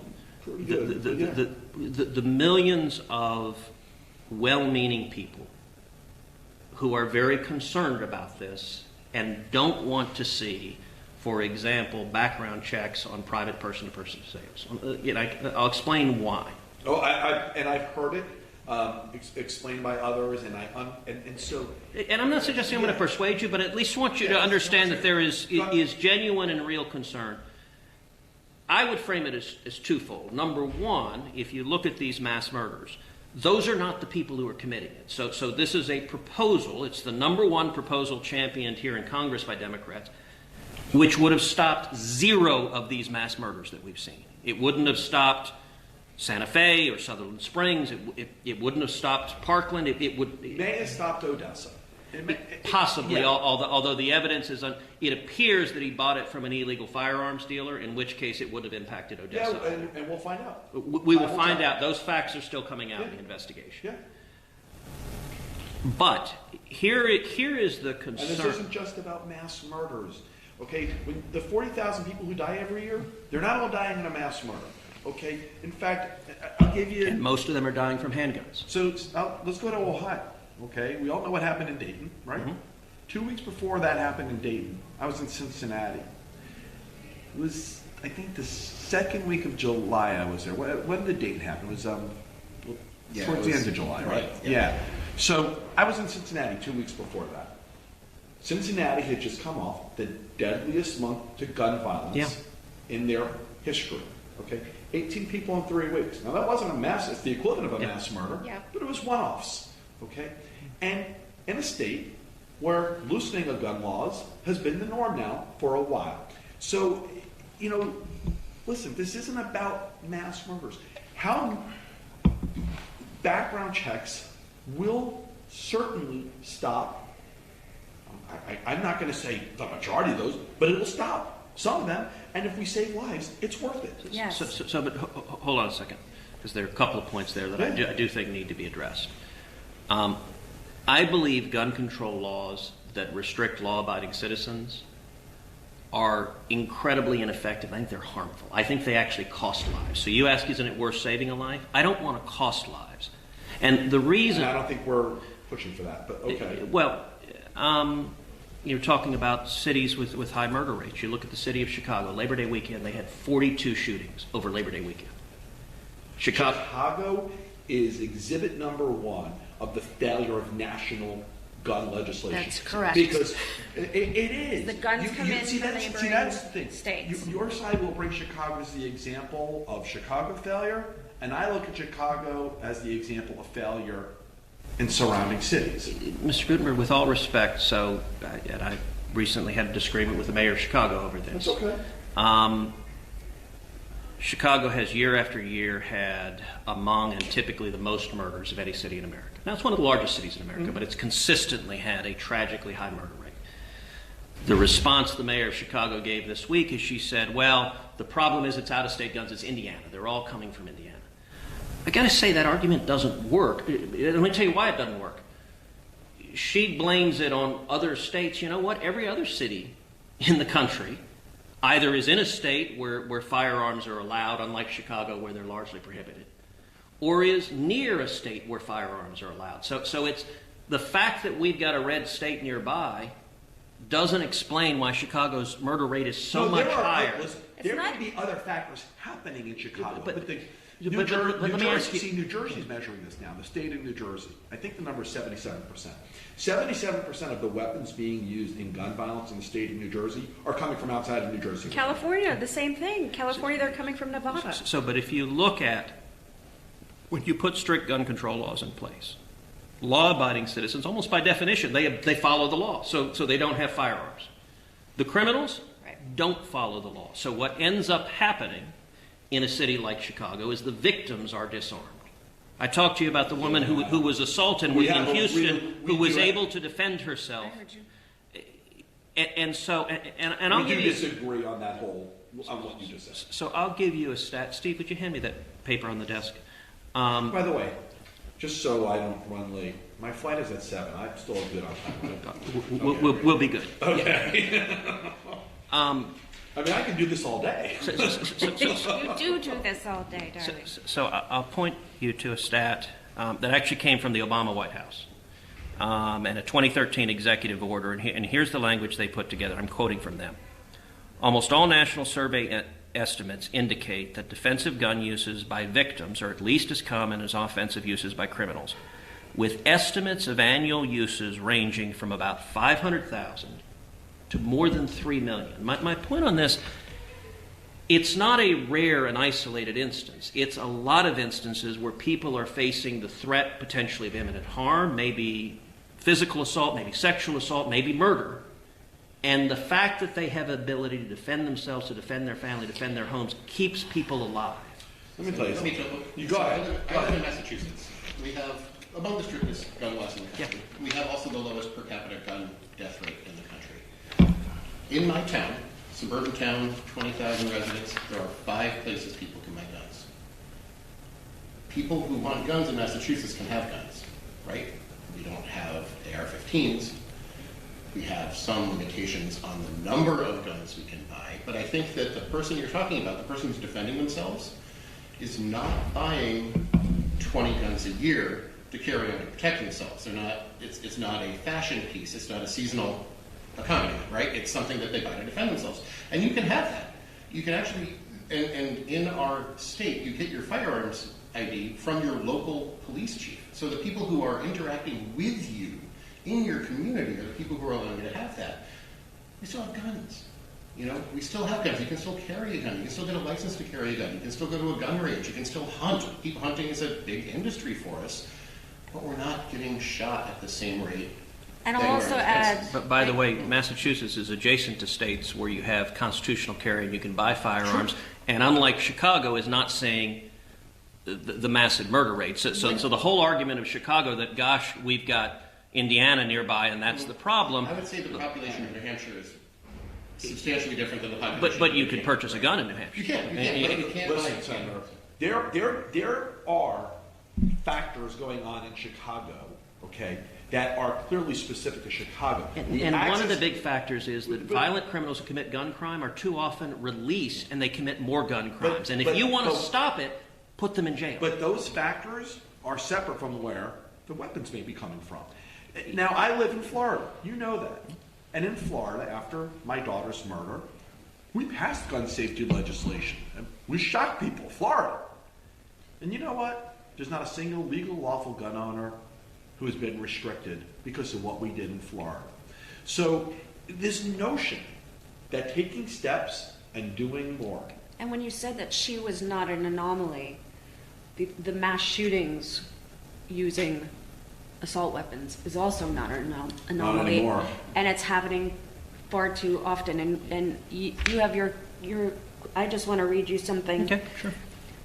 Pretty good, the millions of well-meaning people who are very concerned about this and don't want to see, for example, background checks on private person-to-person sales. I'll explain why. Oh, I've heard it explained by others, and so. And I'm not suggesting I'm going to persuade you, but at least want you to understand that there is genuine and real concern. I would frame it as twofold. Number one, if you look at these mass murders, those are not the people who are committing it. So this is a proposal. It's the number one proposal championed here in Congress by Democrats, which would have stopped 0 of these mass murders that we've seen. It wouldn't have stopped Santa Fe or Sutherland Springs. It wouldn't have stopped Parkland. It May have stopped Odessa. Possibly, Yeah. although the evidence is, it appears that he bought it from an illegal firearms dealer, in which case it would have impacted Yeah, Odessa. and we'll find out. We will Time find tell. out. Those facts are still coming out in the investigation. Yeah. But here is the And this concern. isn't just about mass murders. Okay, when the 40,000 people who die every year, they're not all dying in a mass murder. Okay, in fact, I'll give you. And most of them are dying from handguns. So let's go to Ohio. Okay, we all know what happened in Dayton, right? 2 weeks before that happened in Dayton, I was in Cincinnati. It was, I think, the second week of July I was there. When did Dayton happen? It was towards the end of July, right? Yeah. So I was in Cincinnati 2 weeks before that. Cincinnati had just come off the deadliest month to gun violence in their history. Okay, 18 people in 3 weeks. Now that wasn't a mass; it's the equivalent of a mass murder, but it was one-offs. Okay, and in a state where loosening of gun laws has been the norm now for a while. So, listen, this isn't about mass murders. How background checks will certainly stop. I'm not going to say the majority of those, but it will stop some of them. And if we save lives, it's worth it. Yes. But hold on a second, because there are a couple of points there that I do think need to be addressed. I believe gun control laws that restrict law-abiding citizens are incredibly ineffective. I think they're harmful. I think they actually cost lives. So you ask, isn't it worth saving a life? I don't want to cost lives. And the reason... And I don't think we're pushing for that, but okay. Well, you're talking about cities with high murder rates. You look at the city of Chicago. Labor Day weekend, they had 42 shootings over Labor Day weekend. Chicago is exhibit number 1 of the failure of national gun legislation. That's correct. Because it is. The guns come in see, from that's neighboring the thing. states. Your side will bring Chicago as the example of Chicago failure, and I look at Chicago as the example of failure in surrounding cities. Mr. Gutenberg, with all respect, and I recently had a disagreement with the mayor of Chicago over this. That's okay. Chicago has year after year had among and typically the most murders of any city in America. Now, it's one of the largest cities in America, but it's consistently had a tragically high murder rate. The response the mayor of Chicago gave this week is she said, well, the problem is it's out-of-state guns. It's Indiana. They're all coming from Indiana. I got to say that argument doesn't work. Let me tell you why it doesn't work. She blames it on other states. You know what? Every other city in the country either is in a state where firearms are allowed, unlike Chicago where they're largely prohibited, or is near a state where firearms are allowed. So it's the fact that we've got a red state nearby doesn't explain why Chicago's murder rate is so much higher. There may be other factors happening in Chicago, but let me ask you. See, New Jersey's measuring this now, the state of New Jersey. I think the number is 77%. 77% of the weapons being used in gun violence in the state of New Jersey are coming from outside of New Jersey. California, the same thing. California, they're coming from Nevada. But if you look at when you put strict gun control laws in place, law-abiding citizens, almost by definition, they follow the law, so they don't have firearms. The criminals don't follow the law. So what ends up happening in a city like Chicago is the victims are disarmed. I talked to you about the woman who was assaulted in Houston, who was able to defend herself. I heard you. And I'll give you disagree on that whole on what you just said. So I'll give you a stat. Steve, would you hand me that paper on the desk? By the way, just so I don't run late, my flight is at 7. I'm still good on time. Right? We'll be good. Okay. I mean, I can do this all day. You do this all day, darling. So I'll point you to a stat that actually came from the Obama White House and a 2013 executive order. And here's the language they put together. I'm quoting from them. Almost all national survey estimates indicate that defensive gun uses by victims are at least as common as offensive uses by criminals, with estimates of annual uses ranging from about 500,000 to more than 3 million. My point on this, it's not a rare and isolated instance. It's a lot of instances where people are facing the threat potentially of imminent harm, maybe physical assault, maybe sexual assault, maybe murder. And the fact that they have the ability to defend themselves, to defend their family, defend their homes, keeps people alive. Let me tell you something. You go ahead. I live in Massachusetts. We have among the strictest gun laws in the country. Yeah. We have also the lowest per capita gun death rate in the country. In my town, suburban town, 20,000 residents, there are 5 places people can buy guns. People who want guns in Massachusetts can have guns, right? We don't have AR-15s. We have some limitations on the number of guns we can buy, but I think that the person you're talking about, the person who's defending themselves, is not buying 20 guns a year to carry on to protect themselves. They're not. It's not a fashion piece. It's not a seasonal accompaniment, right? It's something that they buy to defend themselves. And you can have that. You can actually, and in our state, you get your firearms ID from your local police chief. So the people who are interacting with you in your community are the people who are allowing you to have that. We still have guns. You know, we still have guns. You can still carry a gun. You can still get a license to carry a gun. You can still go to a gun range. You can still hunt. Hunting is a big industry for us, but we're not getting shot at the same rate. And I'll also add... But by the way, Massachusetts is adjacent to states where you have constitutional carry and you can buy firearms. Sure. And unlike Chicago, is not saying the massive murder rate. So the whole argument of Chicago that, gosh, we've got Indiana nearby and that's the problem. I would say the population of New Hampshire is substantially different than the population. But you can purchase a gun in New Hampshire. You can't buy a gun. There are factors going on in Chicago, okay, that are clearly specific to Chicago. And one of the big factors is that violent criminals who commit gun crime are too often released and they commit more gun crimes. And if you want to stop it, put them in jail. But those factors are separate from where the weapons may be coming from. Now, I live in Florida. You know that. And in Florida, after my daughter's murder, we passed gun safety legislation. We shot people, Florida. And you know what? There's not a single legal, lawful gun owner who has been restricted because of what we did in Florida. So this notion that taking steps and doing more. And when you said that she was not an anomaly, the mass shootings using assault weapons is also not an anomaly. Not anymore. And it's happening far too often. And you have your I just want to read you something. Okay, sure.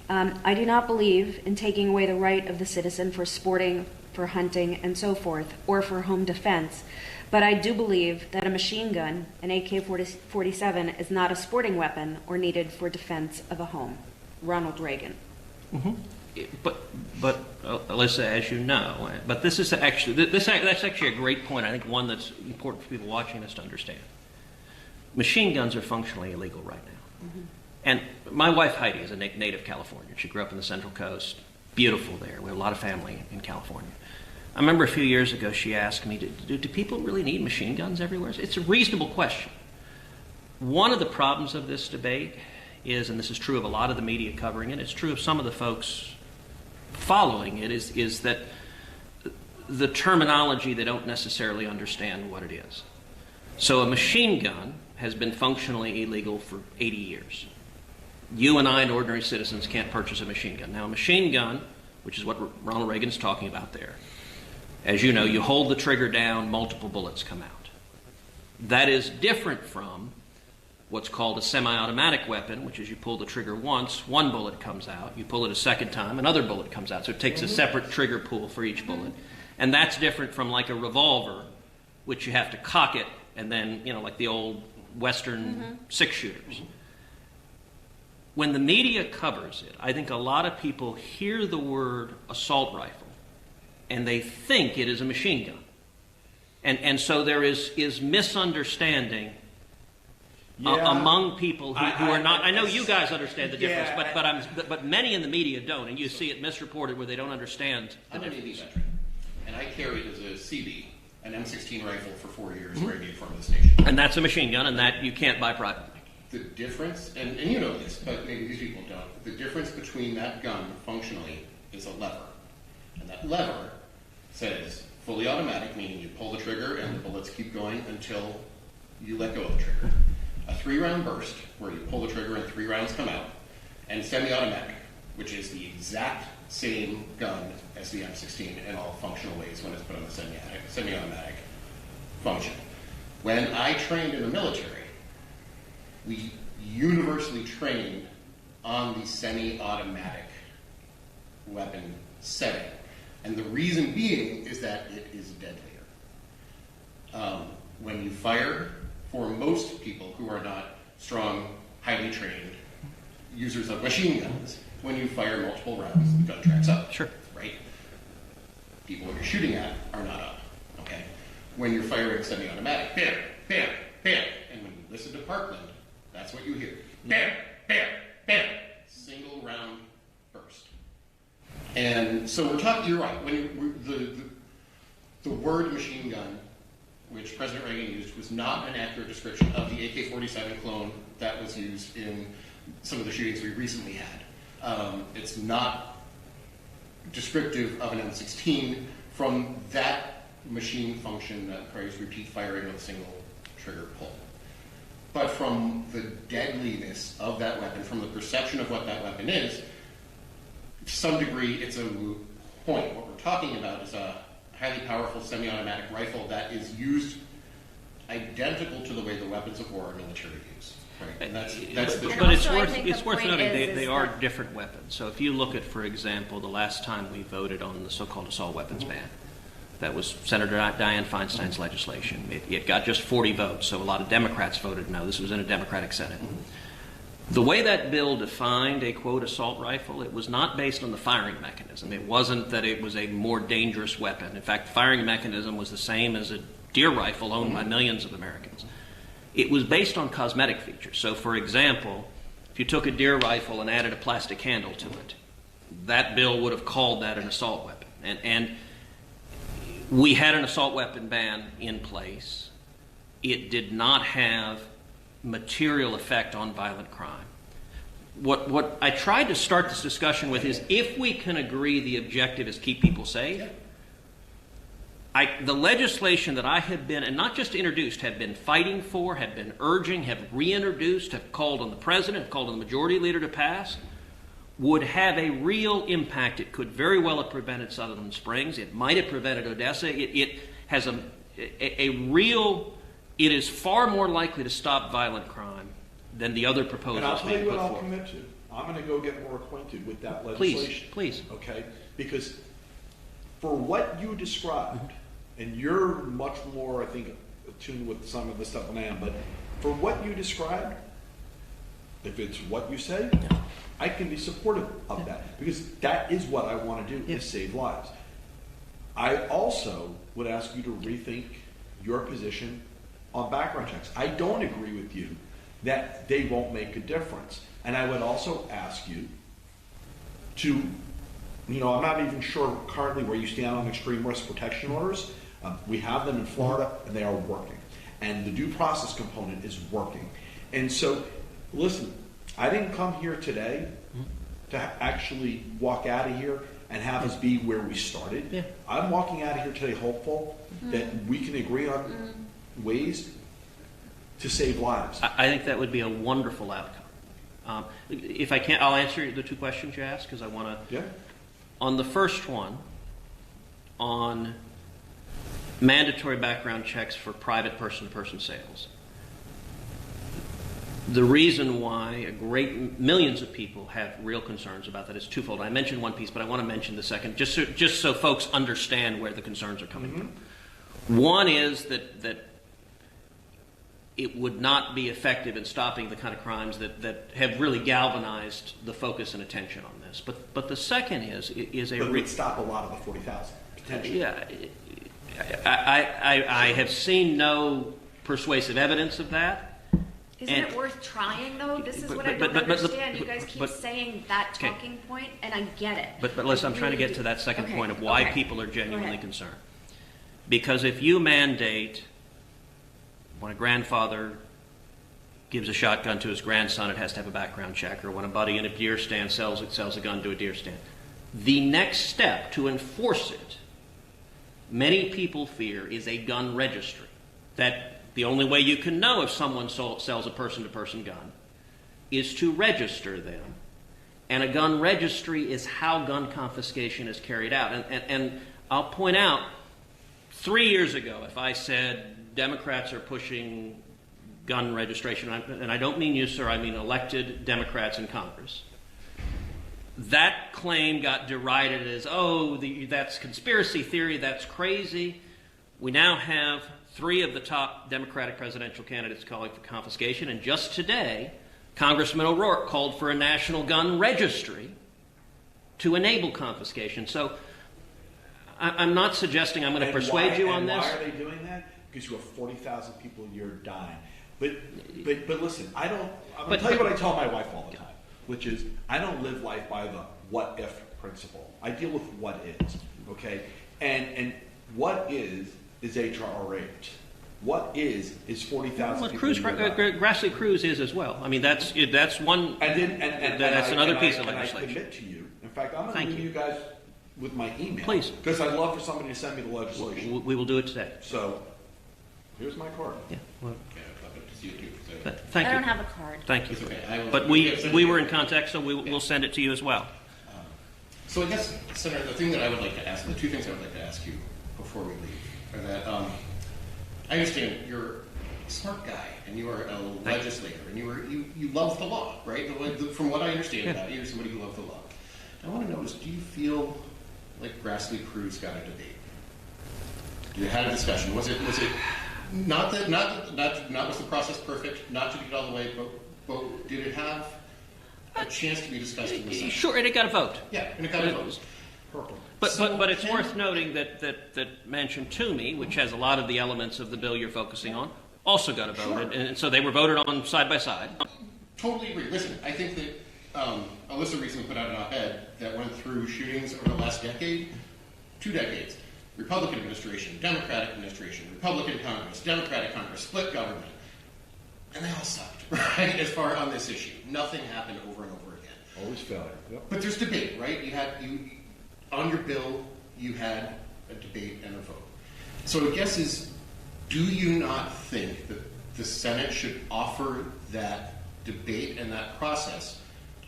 I do not believe in taking away the right of the citizen for sporting, for hunting, and so forth, or for home defense. But I do believe that a machine gun, an AK-47, is not a sporting weapon or needed for defense of a home. Ronald Reagan. But Alyssa, as you know, but this is actually that's actually a great point. I think one that's important for people watching this to understand. Machine guns are functionally illegal right now. And my wife Heidi is a native Californian. She grew up in the Central Coast. Beautiful there. We have a lot of family in California. I remember a few years ago she asked me, do people really need machine guns everywhere? It's a reasonable question. One of the problems of this debate is, and this is true of a lot of the media covering it, it's true of some of the folks following it, is that the terminology, they don't necessarily understand what it is. So a machine gun has been functionally illegal for 80 years. You and I and ordinary citizens can't purchase a machine gun. Now, a machine gun, which is what Ronald Reagan is talking about there, as you know, you hold the trigger down, multiple bullets come out. That is different from what's called a semi-automatic weapon, which is you pull the trigger once, one bullet comes out. You pull it a second time, another bullet comes out. So it takes a separate trigger pull for each bullet. And that's different from like a revolver, which you have to cock it, and then, like the old Western six-shooters. When the media covers it, I think a lot of people hear the word assault rifle, and they think it is a machine gun. And so there is misunderstanding among people who are not. I know you guys understand the difference, but many in the media don't, and you see it misreported where they don't understand the I'm a difference. Navy veteran, and I carried as a CB an M16 rifle for 4 years right before the station. And that's a machine gun, and that you can't buy privately. The difference, and you know this, but maybe these people don't, the difference between that gun functionally is a lever. And that lever says fully automatic, meaning you pull the trigger and the bullets keep going until you let go of the trigger. A 3-round burst, where you pull the trigger and 3 rounds come out, and semi-automatic, which is the exact same gun as the M16 in all functional ways when it's put on the semi-automatic function. When I trained in the military, we universally trained on the semi-automatic weapon setting. And the reason being is that it is deadlier. When you fire, for most people who are not strong, highly trained users of machine guns, when you fire multiple rounds, the gun tracks up. Sure. Right? People you're shooting at are not up. Okay? When you're firing semi-automatic, bam, bam, bam. And when you listen to Parkland, that's what you hear. Bam, bam, bam. Single round burst. And so we're talking, you're right, when the word machine gun, which President Reagan used, was not an accurate description of the AK-47 clone that was used in some of the shootings we recently had. It's not descriptive of an M16 from that machine function that requires repeat firing with a single trigger pull. But from the deadliness of that weapon, from the perception of what that weapon is, to some degree, it's a moot point. What we're talking about is a highly powerful semi-automatic rifle that is used identical to the way the weapons of war are military use. Right? And that's the But truth. it's worth noting they are different weapons. So if you look at, for example, the last time we voted on the so-called assault weapons ban, that was Senator Dianne Feinstein's legislation. It got just 40 votes, so a lot of Democrats voted no. This was in a Democratic Senate. The way that bill defined a, quote, assault rifle, it was not based on the firing mechanism. It wasn't that it was a more dangerous weapon. In fact, the firing mechanism was the same as a deer rifle owned by millions of Americans. It was based on cosmetic features. So, for example, if you took a deer rifle and added a plastic handle to it, that bill would have called that an assault weapon. And we had an assault weapon ban in place. It did not have material effect on violent crime. What I tried to start this discussion with is, if we can agree the objective is keep people safe, the legislation that I have been, and not just introduced, have been fighting for, have been urging, have reintroduced, have called on the president, have called on the majority leader to pass, would have a real impact. It could very well have prevented Sutherland Springs. It might have prevented Odessa. It has a real... It is far more likely to stop violent crime than the other proposals And I'll tell being you put what I'll forward. commit to. I'm going to go get more acquainted with that legislation. Please. Okay? Because for what you described, and you're much more, I think, attuned with some of the stuff than I am, but for what you described, if it's what you say, I can be supportive of that, because that is what I want to do, is save lives. I also would ask you to rethink your position on background checks. I don't agree with you that they won't make a difference. And I would also ask you to, I'm not even sure currently where you stand on extreme risk protection orders. We have them in Florida, and they are working. And the due process component is working. And so, listen, I didn't come here today to actually walk out of here and have us be where we started. Yeah. I'm walking out of here today hopeful that we can agree on ways to save lives. I think that would be a wonderful outcome. If I can't, I'll answer the two questions you asked, because I want to. Yeah. On the first one, on mandatory background checks for private person-to-person sales, the reason why millions of people have real concerns about that is twofold. I mentioned one piece, but I want to mention the second, just so folks understand where the concerns are coming from. One is that it would not be effective in stopping the kind of crimes that have really galvanized the focus and attention on this. But the second is a... But it would stop a lot of the 40,000, potentially. Yeah. I have seen no persuasive evidence of that. Isn't it worth trying, though? This is what I don't understand. You guys keep saying that talking point, and I get it. But listen, I'm trying to get to that second point of why people are genuinely ahead. concerned. Because if you mandate when a grandfather gives a shotgun to his grandson, it has to have a background check, or when a buddy in a deer stand sells a gun to a deer stand, the next step to enforce it, many people fear, is a gun registry. That the only way you can know if someone sells a person-to-person gun is to register them. And a gun registry is how gun confiscation is carried out. And I'll point out, 3 years ago, if I said Democrats are pushing gun registration, and I don't mean you, sir, I mean elected Democrats in Congress, that claim got derided as, that's conspiracy theory, that's crazy. We now have 3 of the top Democratic presidential candidates calling for confiscation, and just today, Congressman O'Rourke called for a national gun registry to enable confiscation. So I'm not suggesting I'm going to persuade you on this. Why are they doing that? Because you have 40,000 people a year dying. But listen, I'm going to tell you what I tell my wife all the time, which is I don't live life by the what if principle. I deal with what is, okay? And what is H.R.R. 8. What is 40,000 people. Grassley-Cruz is as well. I mean, that's one. That's another piece of legislation. I commit to you. In fact, I'm going to leave you guys with my email. Please. Because I'd love for somebody to send me the legislation. We will do it today. So, here's my card. Yeah. Well, But thank you. I don't have a card. Thank you. Okay, But we were in contact, so we'll send it to you as well. So I guess, Senator, the thing that I would like to ask, the two things I would like to ask you before we leave, are that I understand you're a smart guy and you are a legislator and you love the law, right? From what I understand about you, you're somebody who loves the law. I want to know is, do you feel like Grassley-Cruz got a debate? You had a discussion. Was it not was the process perfect? Not to get all the way, but did it have a chance to be discussed in the Senate? Sure, and it got a vote. Yeah, and it got a vote. Purple. But it's worth noting that Mansion Toomey, which has a lot of the elements of the bill you're focusing on, also got a vote. Sure. And so they were voted on side by side. Totally agree. Listen, I think that Alyssa recently put out an op-ed that went through shootings over the last decade, 2 decades. Republican administration, Democratic administration, Republican Congress, Democratic Congress, split government. And they all sucked, right, as far on this issue. Nothing happened over and over again. Always failure. Yep. But there's debate, right? On your bill, you had a debate and a vote. So the guess is, do you not think that the Senate should offer that debate and that process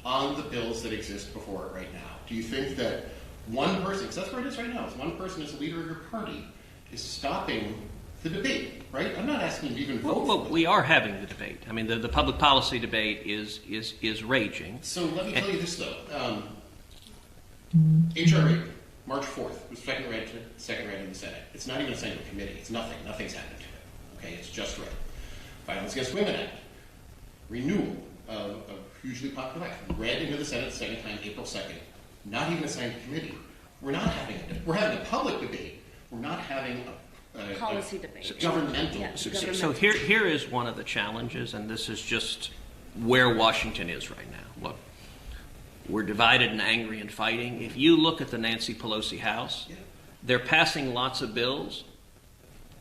on the bills that exist before it right now? Do you think that one person, because that's where it is right now, is one person as a leader of your party is stopping the debate, right? I'm not asking you to even vote for it. We are having the debate. I mean, the public policy debate is raging. So let me tell you this, though. H.R. 8, March 4th was second read in the Senate. It's not even assigned to a committee. It's nothing. Nothing's happened to it. Okay, it's just read. Violence Against Women Act, renewal of a hugely popular act, read into the Senate the second time, April 2nd. Not even assigned to committee. We're having a public debate. We're not having a Policy debate. Governmental. Yeah. So here is one of the challenges, and this is just where Washington is right now. Look, we're divided and angry and fighting. If you look at the Nancy Pelosi House, they're passing lots of bills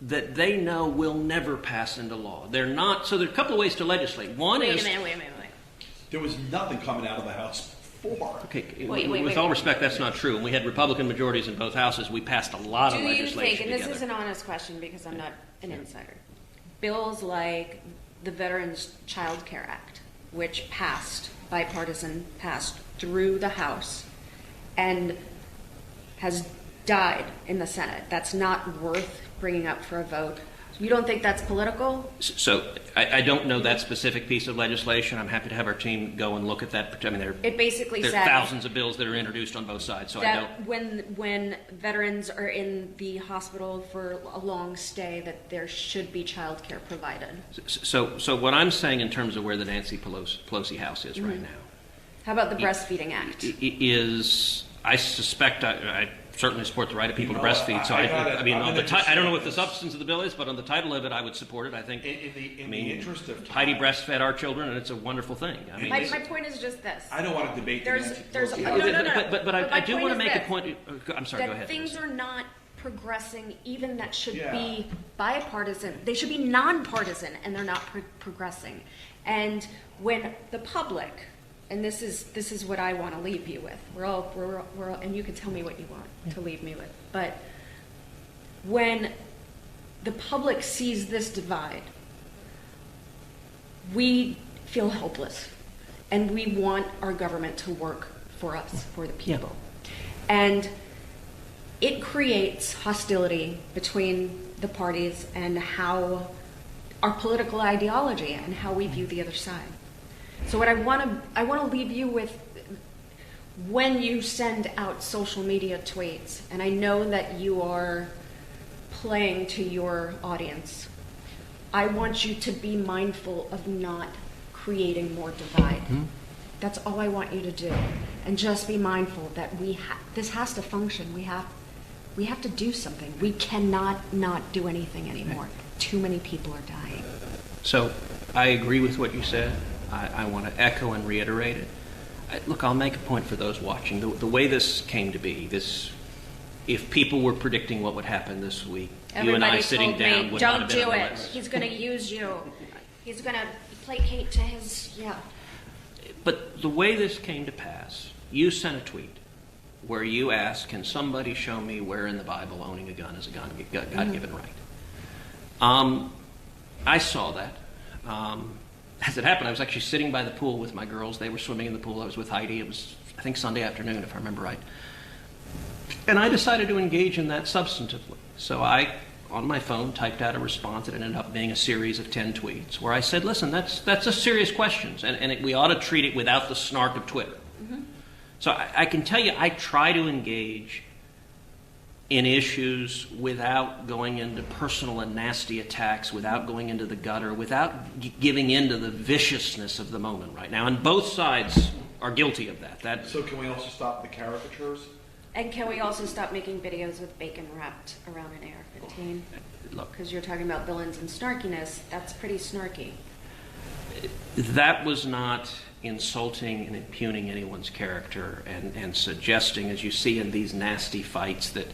that they know will never pass into law. They're not. So there are a couple of ways to legislate. One Wait is a minute. There was nothing coming out of the House before. okay. Wait, with all respect, that's not true. And we had Republican majorities in both houses. We passed a lot of Do you legislation think, and this together. is an honest question because I'm not an insider, bills like the Veterans Child Care Act, which passed, bipartisan, passed through the House and has died in the Senate, that's not worth bringing up for a vote? You don't think that's political? So I don't know that specific piece of legislation. I'm happy to have our team go and look at that. I mean, It basically there said are thousands of bills that are introduced on both sides. So I don't. that when veterans are in the hospital for a long stay, that there should be child care provided. So what I'm saying in terms of where the Nancy Pelosi House is right now How about the Breastfeeding Act? is, I suspect, I certainly support the right of people You to know, breastfeed. So I I gotta- mean, I'm on gonna the just I don't know say what the this. substance of the bill is, but on the title of it, I would support it. I think. In the interest of time, Heidi breastfed our children, and it's a wonderful thing. I mean, My point is just this. I don't want to debate. There's- the Nancy there's- Pelosi no, House. no, no. But I my do point want to is make a this, point. I'm sorry. that Go ahead. things are not progressing, even that should Yeah. be bipartisan. They should be nonpartisan, and they're not progressing. And when the public, and this is what I want to leave you with. We're all, and you can tell me what you want to leave me with. But when the public sees this divide, we feel helpless, and we want our government to work for us, for the people. And it creates hostility between the parties and how our political ideology and how we view the other side. So what I want to leave you with, when you send out social media tweets, and I know that you are playing to your audience, I want you to be mindful of not creating more divide. That's all I want you to do. And just be mindful that this has to function. We have to do something. We cannot not do anything anymore. Too many people are dying. So I agree with what you said. I want to echo and reiterate it. Look, I'll make a point for those watching. The way this came to be, if people were predicting what would happen this week, you and I sitting down would not have been on the list. He's going to use you. He's going to placate to his, But the way this came to pass, you sent a tweet where you asked, can somebody show me where in the Bible owning a gun is a God-given right? I saw that. As it happened, I was actually sitting by the pool with my girls. They were swimming in the pool. I was with Heidi. It was, I think, Sunday afternoon, if I remember right. And I decided to engage in that substantively. So I, on my phone, typed out a response that ended up being a series of 10 tweets where I said, listen, that's a serious question, and we ought to treat it without the snark of Twitter. So I can tell you I try to engage in issues without going into personal and nasty attacks, without going into the gutter, without giving into the viciousness of the moment right now. And both sides are guilty of that. So can we also stop the caricatures? And can we also stop making videos with bacon wrapped around an AR-15? Look, Because you're talking about villains and snarkiness. That's pretty snarky. that was not insulting and impugning anyone's character and suggesting, as you see in these nasty fights, that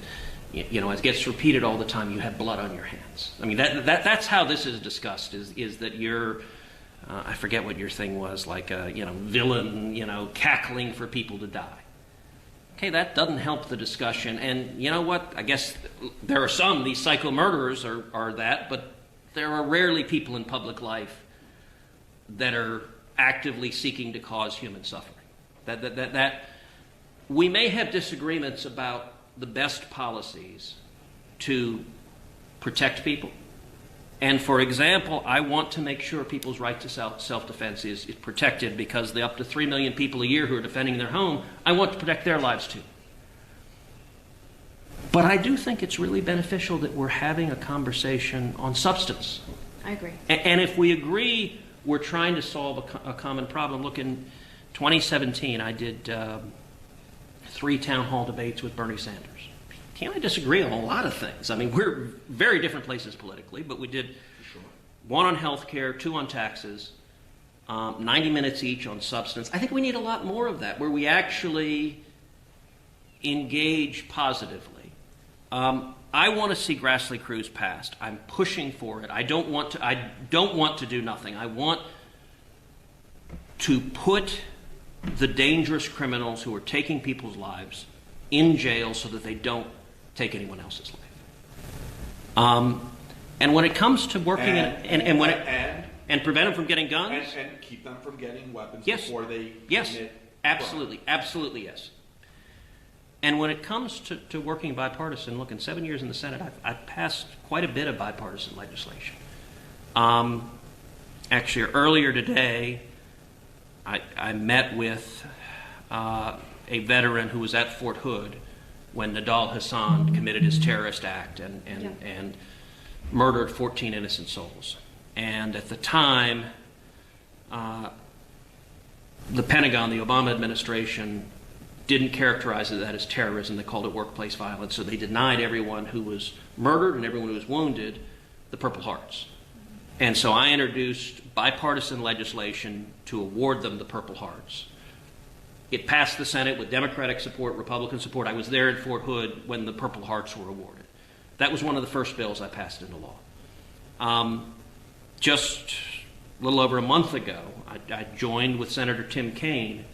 it gets repeated all the time, you have blood on your hands. I mean, that's how this is discussed, is that you're, I forget what your thing was, like a villain, cackling for people to die. Okay, that doesn't help the discussion. And you know what? I guess there are some, these psycho murderers are that, but there are rarely people in public life that are actively seeking to cause human suffering. That we may have disagreements about the best policies to protect people. And for example, I want to make sure people's right to self-defense is protected, because the up to 3 million people a year who are defending their home, I want to protect their lives too. But I do think it's really beneficial that we're having a conversation on substance. I agree. And if we agree we're trying to solve a common problem, look, in 2017, I did 3 town hall debates with Bernie Sanders. Can't I disagree on a lot of things? I mean, we're very different places politically, but we did one on health care, 2 on taxes, 90 minutes each on substance. I think we need a lot more of that, where we actually engage positively. I want to see Grassley-Cruz passed. I'm pushing for it. I don't want to do nothing. I want to put the dangerous criminals who are taking people's lives in jail so that they don't take anyone else's life. And when it comes to working and prevent them from getting guns, and keep them from getting weapons yes, before they yes, commit absolutely, crime. absolutely yes. And when it comes to working bipartisan, look, in 7 years in the Senate, I've passed quite a bit of bipartisan legislation. Actually, earlier today, I met with a veteran who was at Fort Hood when Nidal Hasan committed his terrorist act and murdered 14 innocent souls. And at the time, the Pentagon, the Obama administration, didn't characterize that as terrorism. They called it workplace violence. So they denied everyone who was murdered and everyone who was wounded the Purple Hearts. And so I introduced bipartisan legislation to award them the Purple Hearts. It passed the Senate with Democratic support, Republican support. I was there at Fort Hood when the Purple Hearts were awarded. That was one of the first bills I passed into law. Just a little over a month ago, I joined with Senator Tim Kaine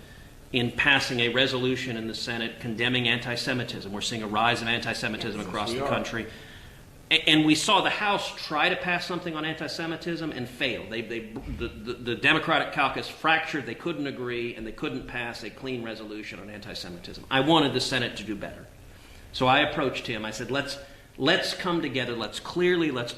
in passing a resolution in the Senate condemning anti-Semitism. We're seeing a rise of anti-Semitism across the country. And we saw the House try to pass something on anti-Semitism and fail. The Democratic caucus fractured. They couldn't agree, and they couldn't pass a clean resolution on anti-Semitism. I wanted the Senate to do better. So I approached him. I said, let's come together. Let's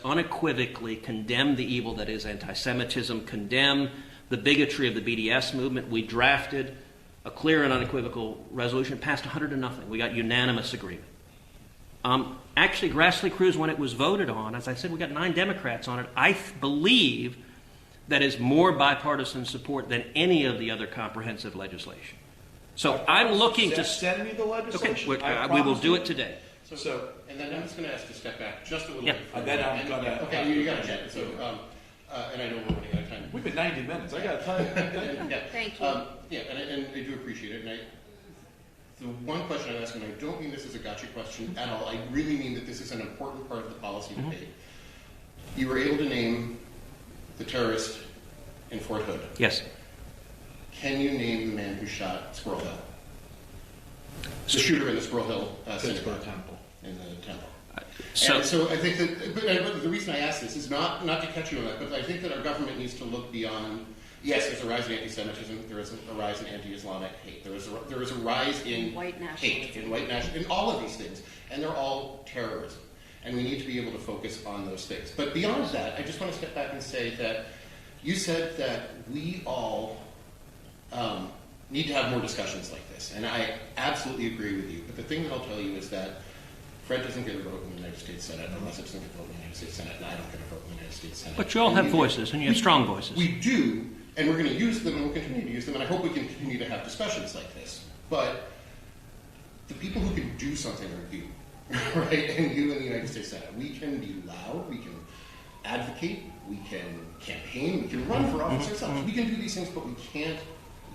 unequivocally condemn the evil that is anti-Semitism, condemn the bigotry of the BDS movement. We drafted a clear and unequivocal resolution, passed 100 to nothing. We got unanimous agreement. Actually, Grassley-Cruz, when it was voted on, as I said, we got 9 Democrats on it. I believe that is more bipartisan support than any of the other comprehensive legislation. So I'm looking to send me the legislation. Okay, we will do it today. So, and then I'm just going to ask to step back just a little bit. And then I'm going to. Okay, you got it. So, and I know we're running out of time. We've been 90 minutes. I got to tell you. Yeah. Thank you. Yeah, and I do appreciate it. And the one question I'm asking, I don't mean this as a gotcha question at all. I really mean that this is an important part of the policy debate. You were able to name the terrorist in Fort Hood. Yes. Can you name the man who shot Squirrel Hill? The shooter in the Squirrel Hill synagogue temple. In the temple. So I think that, but the reason I ask this is not to catch you on that, but I think that our government needs to look beyond. Yes, there's a rise in anti-Semitism. There is a rise in anti-Islamic hate. There is a rise in white hate, in white nationalism, in all of these things, and they're all terrorism. And we need to be able to focus on those things. But beyond that, I just want to step back and say that you said that we all need to have more discussions like this, and I absolutely agree with you. But the thing that I'll tell you is that Fred doesn't get a vote in the United States Senate unless it's going to vote in the United States Senate, and I don't get a vote in the United States Senate. But you all have voices, and you have strong voices. We do, and we're going to use them, and we'll continue to use them, and I hope we can continue to have discussions like this. But the people who can do something are you, right? And you in the United States Senate. We can be loud, we can advocate, we can campaign, we can run for office ourselves. We can do these things, but we can't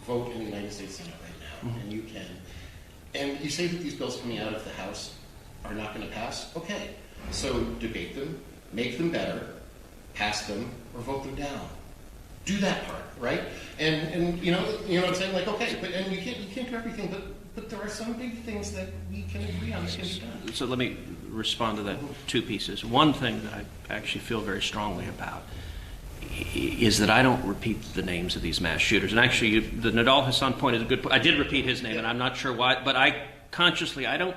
vote in the United States Senate right now, and you can. And you say that these bills coming out of the House are not going to pass? Okay. So debate them, make them better, pass them, or vote them down. Do that part, right? And you know what I'm saying? Like, okay, and you can't do everything, but there are some big things that we can agree on that can be done. So let me respond to that 2 pieces. One thing that I actually feel very strongly about is that I don't repeat the names of these mass shooters. And actually, the Nidal Hasan point is a good point. I did repeat his name, and I'm not sure why, but I don't.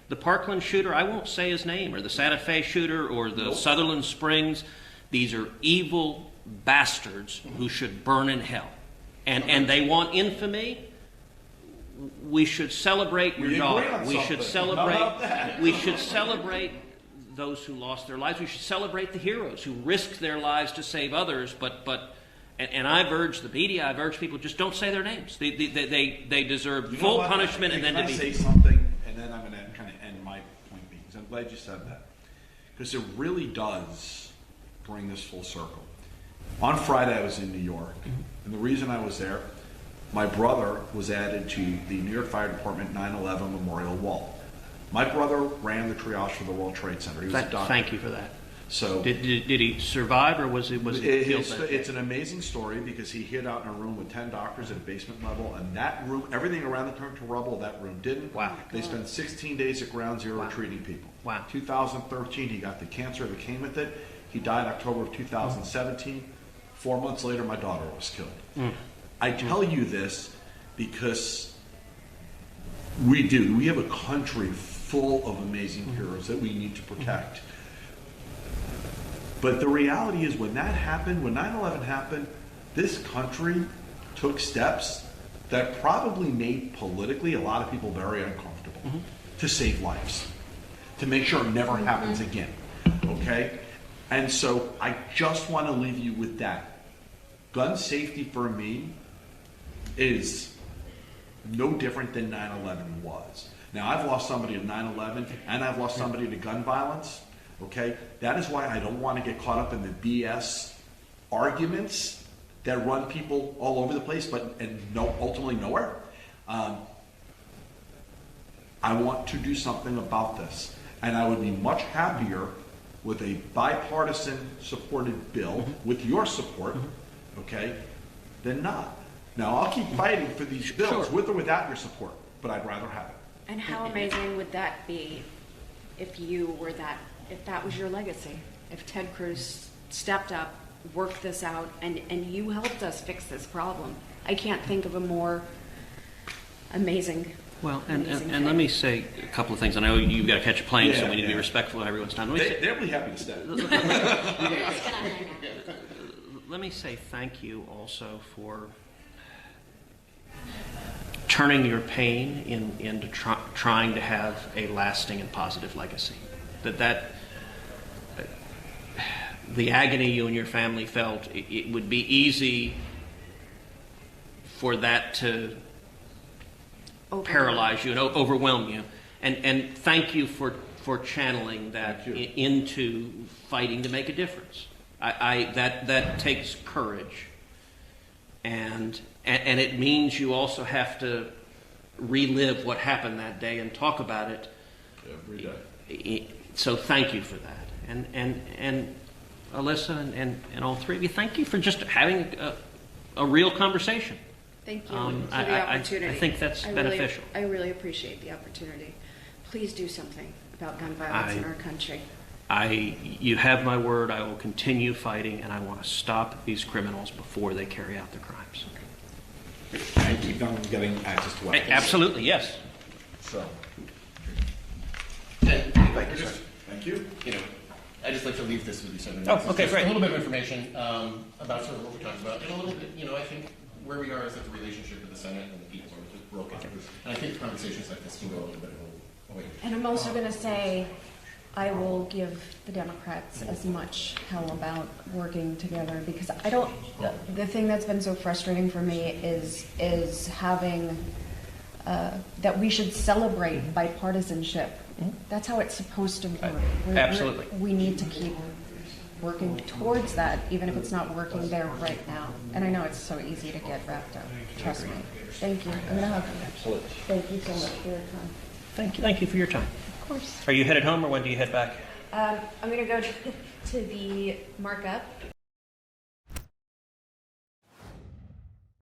The Parkland shooter, I won't say his name, or the Santa Fe shooter, or the Sutherland Springs. These are evil bastards who should burn in hell. And they want infamy. we should celebrate your We agree daughter. on We should something. How about celebrate. that? We should celebrate those who lost their lives. We should celebrate the heroes who risked their lives to save others. And I've urged the media. I've urged people just don't say their names. They deserve You know full what? punishment and then Can to I be. say something, and then I'm going to kind of end my point being, because I'm glad you said that, because it really does bring this full circle. On Friday, I was in New York, and the reason I was there, my brother was added to the New York Fire Department 9/11 Memorial Wall. My brother ran the triage for the World Trade Center. He was a doctor. Thank you for that. So Did he survive, or was he killed that day? it's an amazing story because he hid out in a room with 10 doctors at a basement level, and that room, everything around it turned to rubble. That room didn't. Wow. They spent 16 days at ground zero Wow. treating people. Wow. 2013, he got the cancer that came with it. He died October of 2017. 4 months later, my daughter was killed. I tell you this because we have a country full of amazing heroes that we need to protect. But the reality is when that happened, when 9/11 happened, this country took steps that probably made politically a lot of people very uncomfortable to save lives, to make sure it never happens again. Okay? And so I just want to leave you with that. Gun safety for me is no different than 9/11 was. Now, I've lost somebody to 9/11 and I've lost somebody to gun violence. Okay? That is why I don't want to get caught up in the BS arguments that run people all over the place, ultimately nowhere. I want to do something about this. And I would be much happier with a bipartisan supported bill with your support, okay, than not. Now, I'll keep fighting for these bills with or without your support, but I'd rather have it. And how amazing would that be if that was your legacy? If Ted Cruz stepped up, worked this out, and you helped us fix this problem. I can't think of a more amazing. Well, and thing. let me say a couple of things. I know you've got to catch a plane, so Yeah, we need to be yeah. respectful of everyone's time. Let me say, They'll be happy to stay. let me say thank you also for turning your pain into trying to have a lasting and positive legacy. The agony you and your family felt, it would be easy for that to paralyze you and overwhelm you. And thank you for channeling that into fighting to make a difference. That takes courage, and it means you also have to relive what happened that day and talk about it Every day. So thank you for that, and Alyssa and all three of you, thank you for just having a real conversation. Thank you for the opportunity. I think that's beneficial. I really appreciate the opportunity. Please do something about gun violence in our country. You have my word. I will continue fighting, and I want to stop these criminals before they carry out their crimes. And keep on getting access to weapons. Absolutely, yes. So, And thank you, sir. Thank you. I'd just like to leave this with you. So Okay, just great. A little bit of information about sort of what we're talking about, and a little bit, I think where we are is that the relationship with the Senate and the people are just broken. And I think conversations like this can go a little bit of a way. And I'm also going to say, I will give the Democrats as much hell about working together because the thing that's been so frustrating for me is having, that we should celebrate bipartisanship. That's how it's supposed to work. Absolutely. We need to keep working towards that, even if it's not working there right now. And I know it's so easy to get wrapped up. Trust me. Thank you. I'm going to hug you. Absolutely. Thank you so much for your time. Thank you for your time. Of course. Are you headed home, or when do you head back? I'm going to go to the markup